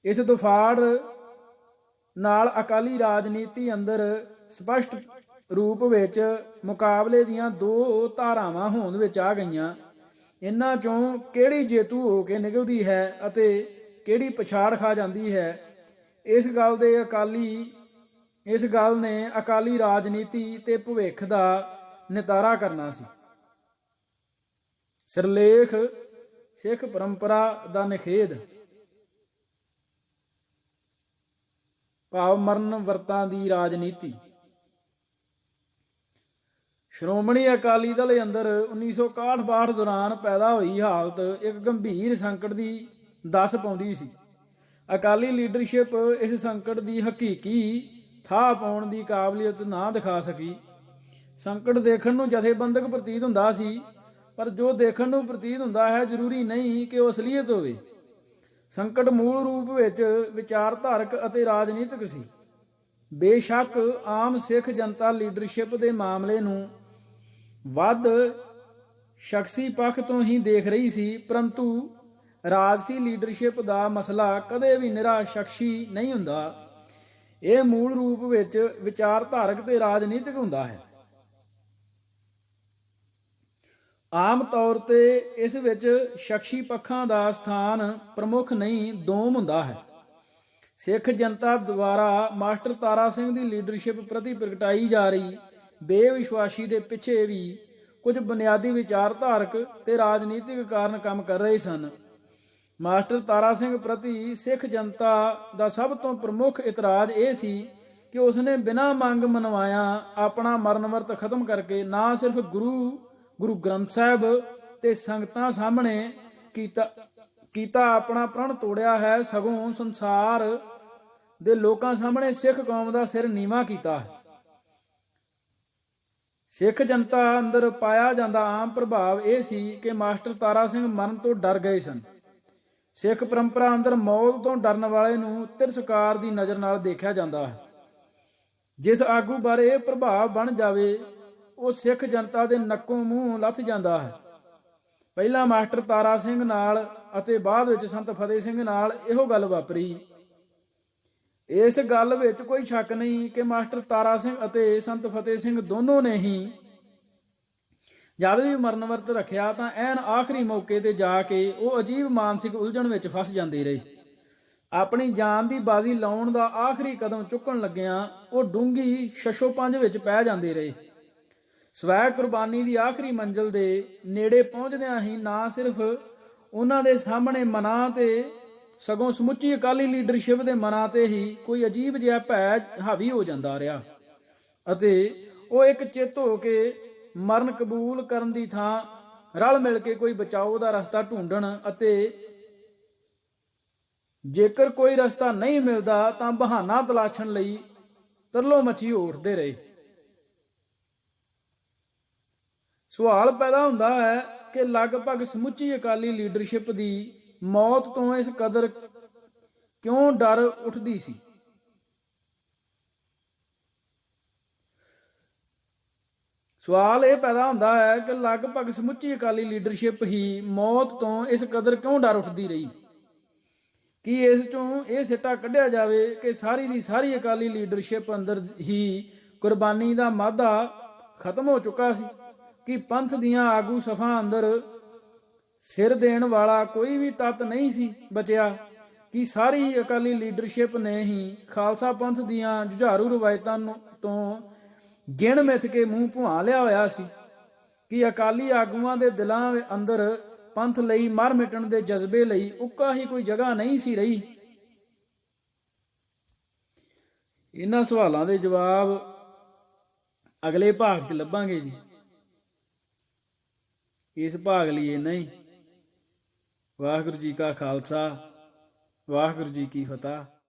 ਇਸ ਦੁਫਾੜ ਨਾਲ ਅਕਾਲੀ ਰਾਜਨੀਤੀ ਅੰਦਰ ਸਪਸ਼ਟ ਰੂਪ ਵਿੱਚ ਮੁਕਾਬਲੇ ਦੀਆਂ ਦੋ ਧਾਰਾਵਾਂ ਹੋਂਦ ਵਿੱਚ ਆ ਗਈਆਂ। ਇਹਨਾਂ ਚੋਂ ਕਿਹੜੀ ਜੇਤੂ ਹੋ ਕੇ ਨਿਕਲਦੀ ਹੈ ਅਤੇ ਕਿਹੜੀ ਪਛਾੜ ਖਾ ਜਾਂਦੀ ਹੈ, ਇਸ ਗੱਲ ਨੇ ਅਕਾਲੀ ਰਾਜਨੀਤੀ ਤੇ ਭਵਿੱਖ ਦਾ ਨਿਤਾਰਾ ਕਰਨਾ ਸੀ। ਸਿਰਲੇਖ ਸਿੱਖ ਪਰੰਪਰਾ ਦਾ ਨਿਖੇਧ ਭਾਵ ਮਰਨ ਵਰਤਾਂ ਦੀ ਰਾਜਨੀਤੀ। ਸ਼੍ਰੋਮਣੀ ਅਕਾਲੀ ਦਲ ਅੰਦਰ 1961-62 ਦੌਰਾਨ ਪੈਦਾ ਹੋਈ ਹਾਲਤ ਇੱਕ ਗੰਭੀਰ ਸੰਕਟ ਦੀ ਦੱਸ ਪਾਉਂਦੀ ਸੀ। ਅਕਾਲੀ ਲੀਡਰਸ਼ਿਪ ਇਸ ਸੰਕਟ ਦੀ ਹਕੀਕੀ ਥਾਹ ਪਾਉਣ ਦੀ ਕਾਬਲੀਅਤ ਨਾ ਦਿਖਾ ਸਕੀ। ਸੰਕਟ ਦੇਖਣ ਨੂੰ ਜਥੇਬੰਦਕ ਪ੍ਰਤੀਤ ਹੁੰਦਾ ਸੀ, ਪਰ ਜੋ ਦੇਖਣ ਨੂੰ ਪ੍ਰਤੀਤ ਹੁੰਦਾ ਹੈ ਜ਼ਰੂਰੀ ਨਹੀਂ ਕਿ ਉਹ ਅਸਲੀਅਤ ਹੋਵੇ। ਸੰਕਟ ਮੂਲ ਰੂਪ ਵਿੱਚ ਵਿਚਾਰਧਾਰਕ ਅਤੇ ਰਾਜਨੀਤਿਕ ਸੀ। ਬੇਸ਼ੱਕ ਆਮ ਸਿੱਖ ਜਨਤਾ ਲੀਡਰਸ਼ਿਪ ਦੇ ਮਾਮਲੇ ਨੂੰ ਵੱਧ ਸ਼ਖਸੀ ਪੱਖ ਤੋਂ ਹੀ ਦੇਖ ਰਹੀ ਸੀ, ਪਰੰਤੂ ਰਾਜਸੀ ਲੀਡਰਸ਼ਿਪ ਦਾ ਮਸਲਾ ਕਦੇ ਵੀ ਨਿਰਾ ਸ਼ਖਸੀ ਨਹੀਂ ਹੁੰਦਾ। ਇਹ ਮੂਲ ਰੂਪ ਵਿੱਚ ਵਿਚਾਰਧਾਰਕ ਤੇ ਰਾਜਨੀਤਿਕ ਹੁੰਦਾ ਹੈ। ਆਮ ਤੌਰ ਤੇ ਇਸ ਵਿੱਚ ਸ਼ਖਸੀ ਪੱਖਾਂ ਦਾ ਸਥਾਨ ਪ੍ਰਮੁੱਖ ਨਹੀਂ ਦੋਮ ਹੁੰਦਾ ਹੈ। ਸਿੱਖ ਜਨਤਾ ਦੁਆਰਾ ਮਾਸਟਰ ਤਾਰਾ ਸਿੰਘ ਦੀ ਲੀਡਰਸ਼ਿਪ ਪ੍ਰਤੀ ਪ੍ਰਗਟਾਈ ਜਾ ਰਹੀ ਬੇਵਿਸ਼ਵਾਸੀ ਦੇ ਪਿੱਛੇ ਵੀ ਕੁਝ ਬੁਨਿਆਦੀ ਵਿਚਾਰਧਾਰਕ ਤੇ ਰਾਜਨੀਤਿਕ ਕਾਰਨ ਕੰਮ ਕਰ ਰਹੇ ਸਨ। ਮਾਸਟਰ ਤਾਰਾ ਸਿੰਘ ਪ੍ਰਤੀ ਸਿੱਖ ਜਨਤਾ ਦਾ ਸਭ ਤੋਂ ਪ੍ਰਮੁੱਖ ਇਤਰਾਜ਼ ਇਹ ਸੀ ਕਿ ਉਸਨੇ ਬਿਨਾਂ ਮੰਗ ਮਨਵਾਇਆ ਆਪਣਾ ਮਰਨ ਵਰਤ ਖਤਮ ਕਰਕੇ ਨਾ ਸਿਰਫ ਗੁਰੂ ਗ੍ਰੰਥ ਸਾਹਿਬ ਤੇ ਸੰਗਤਾਂ ਸਾਹਮਣੇ ਕੀਤਾ ਆਪਣਾ ਪ੍ਰਣ ਤੋੜਿਆ ਹੈ, ਸਗੋਂ ਸੰਸਾਰ ਦੇ ਲੋਕਾਂ ਸਾਹਮਣੇ ਸਿੱਖ ਕੌਮ ਦਾ ਸਿਰ ਨੀਵਾਂ ਕੀਤਾ ਹੈ। ਸਿੱਖ ਜਨਤਾ ਅੰਦਰ ਪਾਇਆ ਜਾਂਦਾ ਆਮ ਪ੍ਰਭਾਵ ਇਹ ਸੀ ਕਿ ਮਾਸਟਰ ਤਾਰਾ ਸਿੰਘ ਮਰਨ ਤੋਂ ਡਰ ਗਏ ਸਨ। ਸਿੱਖ ਪਰੰਪਰਾ ਅੰਦਰ ਮੌਤ ਤੋਂ ਡਰਨ ਵਾਲੇ ਨੂੰ ਤਿਰਸਕਾਰ ਦੀ ਨਜ਼ਰ ਨਾਲ ਦੇਖਿਆ ਜਾਂਦਾ ਹੈ। ਜਿਸ ਆਗੂ ਬਾਰੇ ਇਹ ਪ੍ਰਭਾਵ ਬਣ ਜਾਵੇ ਉਹ ਸਿੱਖ ਜਨਤਾ ਦੇ ਨੱਕੋਂ ਮੂੰਹ ਲੱਥ ਜਾਂਦਾ ਹੈ। ਪਹਿਲਾਂ ਮਾਸਟਰ ਤਾਰਾ ਸਿੰਘ ਨਾਲ ਅਤੇ ਬਾਅਦ ਵਿੱਚ ਸੰਤ ਫਤਿਹ ਸਿੰਘ ਨਾਲ ਇਹੋ ਗੱਲ ਵਾਪਰੀ। ਇਸ ਗੱਲ ਵਿੱਚ ਕੋਈ ਸ਼ੱਕ ਨਹੀਂ ਕਿ ਮਾਸਟਰ ਤਾਰਾ ਸਿੰਘ ਅਤੇ ਸੰਤ ਫਤਿਹ ਸਿੰਘ ਦੋਨੋਂ ਨੇ ਹੀ ਜਦ ਵੀ ਮਰਨ ਵਰਤ ਰੱਖਿਆ ਤਾਂ ਐਨ ਆਖਰੀ ਮੌਕੇ ਤੇ ਜਾ ਕੇ ਉਹ ਅਜੀਬ ਮਾਨਸਿਕ ਉਲਝਣ ਵਿੱਚ ਫਸ ਜਾਂਦੇ ਰਹੇ। ਆਪਣੀ ਜਾਨ ਦੀ ਬਾਜ਼ੀ ਲਾਉਣ ਦਾ ਆਖਰੀ ਕਦਮ ਚੁੱਕਣ ਲੱਗਿਆਂ ਉਹ ਡੂੰਘੀ ਸ਼ਸ਼ੋਪੰਜ ਵਿੱਚ ਪੈ ਜਾਂਦੇ ਰਹੇ। ਸਵੈ ਕੁਰਬਾਨੀ ਦੀ ਆਖਰੀ ਮੰਜ਼ਿਲ ਦੇ ਨੇੜੇ ਪਹੁੰਚਦਿਆਂ ਹੀ ਨਾ ਸਿਰਫ ਉਹਨਾਂ ਦੇ ਸਾਹਮਣੇ ਮਨਾਂ ਤੇ ਸਗੋਂ ਸਮੁੱਚੀ ਅਕਾਲੀ ਲੀਡਰਸ਼ਿਪ ਦੇ ਮਨਾਂ ਤੇ ਹੀ ਕੋਈ ਅਜੀਬ ਜਿਹਾ ਭੈ ਹਾਵੀ ਹੋ ਜਾਂਦਾ ਰਿਹਾ ਅਤੇ ਉਹ ਇੱਕ ਚਿੱਤ ਹੋ ਕੇ ਮਰਨ ਕਬੂਲ ਕਰਨ ਦੀ ਥਾਂ ਰਲ ਮਿਲ ਕੇ ਕੋਈ ਬਚਾਓ ਦਾ ਰਸਤਾ ਢੂੰਡਣ ਅਤੇ ਜੇਕਰ ਕੋਈ ਰਸਤਾ ਨਹੀਂ ਮਿਲਦਾ ਤਾਂ ਬਹਾਨਾ ਤਲਾਸ਼ਣ ਲਈ ਤਰਲੋ ਮੱਛੀ ਉੱਠਦੇ ਰਹੇ। ਸਵਾਲ ਪੈਦਾ ਹੁੰਦਾ ਹੈ ਕਿ ਲਗਭਗ ਸਮੁੱਚੀ ਅਕਾਲੀ ਲੀਡਰਸ਼ਿਪ ਦੀ ਮੌਤ ਤੋਂ ਇਸ ਕਦਰ ਕਿਉਂ ਡਰ ਉੱਠਦੀ ਸੀ। ਸਵਾਲ ਇਹ ਪੈਦਾ ਹੁੰਦਾ ਹੈ ਕਿ ਲਗਭਗ ਸਮੁੱਚੀ ਅਕਾਲੀ ਲੀਡਰਸ਼ਿਪ ਹੀ ਮੌਤ ਤੋਂ ਇਸ ਕਦਰ ਕਿਉਂ ਡਰ ਉੱਠਦੀ ਰਹੀ। ਕੀ ਇਸ ਚੋਂ ਇਹ ਸਿੱਟਾ ਕੱਢਿਆ ਜਾਵੇ ਕਿ ਸਾਰੀ ਦੀ ਸਾਰੀ ਅਕਾਲੀ ਲੀਡਰਸ਼ਿਪ ਅੰਦਰ ਹੀ ਕੁਰਬਾਨੀ ਦਾ ਮਾਦਾ ਖਤਮ ਹੋ ਚੁੱਕਾ ਸੀ ਕਿ ਪੰਥ ਦੀਆਂ ਆਗੂ ਸਫਾਂ ਅੰਦਰ ਸਿਰ ਦੇਣ ਵਾਲਾ ਕੋਈ ਵੀ ਤੱਤ ਨਹੀਂ ਸੀ ਬਚਿਆ ਕਿ ਸਾਰੀ ਅਕਾਲੀ ਲੀਡਰਸ਼ਿਪ ਨੇ ਹੀ ਖਾਲਸਾ ਪੰਥ ਦੀਆਂ ਜੁਝਾਰੂ ਰਵਾਇਤਾਂ ਤੋਂ ਗਿਣ ਮਿਥ ਕੇ ਮੂੰਹ ਭੁਆ ਲਿਆ ਹੋਇਆ ਸੀ ਕਿ ਅਕਾਲੀ ਆਗੂਆਂ ਦੇ ਦਿਲਾਂ ਅੰਦਰ ਪੰਥ ਲਈ ਮਰ ਮਿਟਣ ਦੇ ਜਜ਼ਬੇ ਲਈ ਉੱਕਾ ਹੀ ਕੋਈ ਜਗ੍ਹਾ ਨਹੀਂ ਸੀ ਰਹੀ। ਇਹਨਾਂ ਸਵਾਲਾਂ ਦੇ ਜਵਾਬ ਅਗਲੇ ਭਾਗ 'ਚ ਲੱਭਾਂਗੇ ਜੀ। ਇਸ ਭਾਗ ਲਈ ਇੰਨਾ ਹੀ। ਵਾਹਿਗੁਰੂ ਜੀ ਕਾ ਖਾਲਸਾ, ਵਾਹਿਗੁਰੂ ਜੀ ਕੀ ਫਤਿਹ।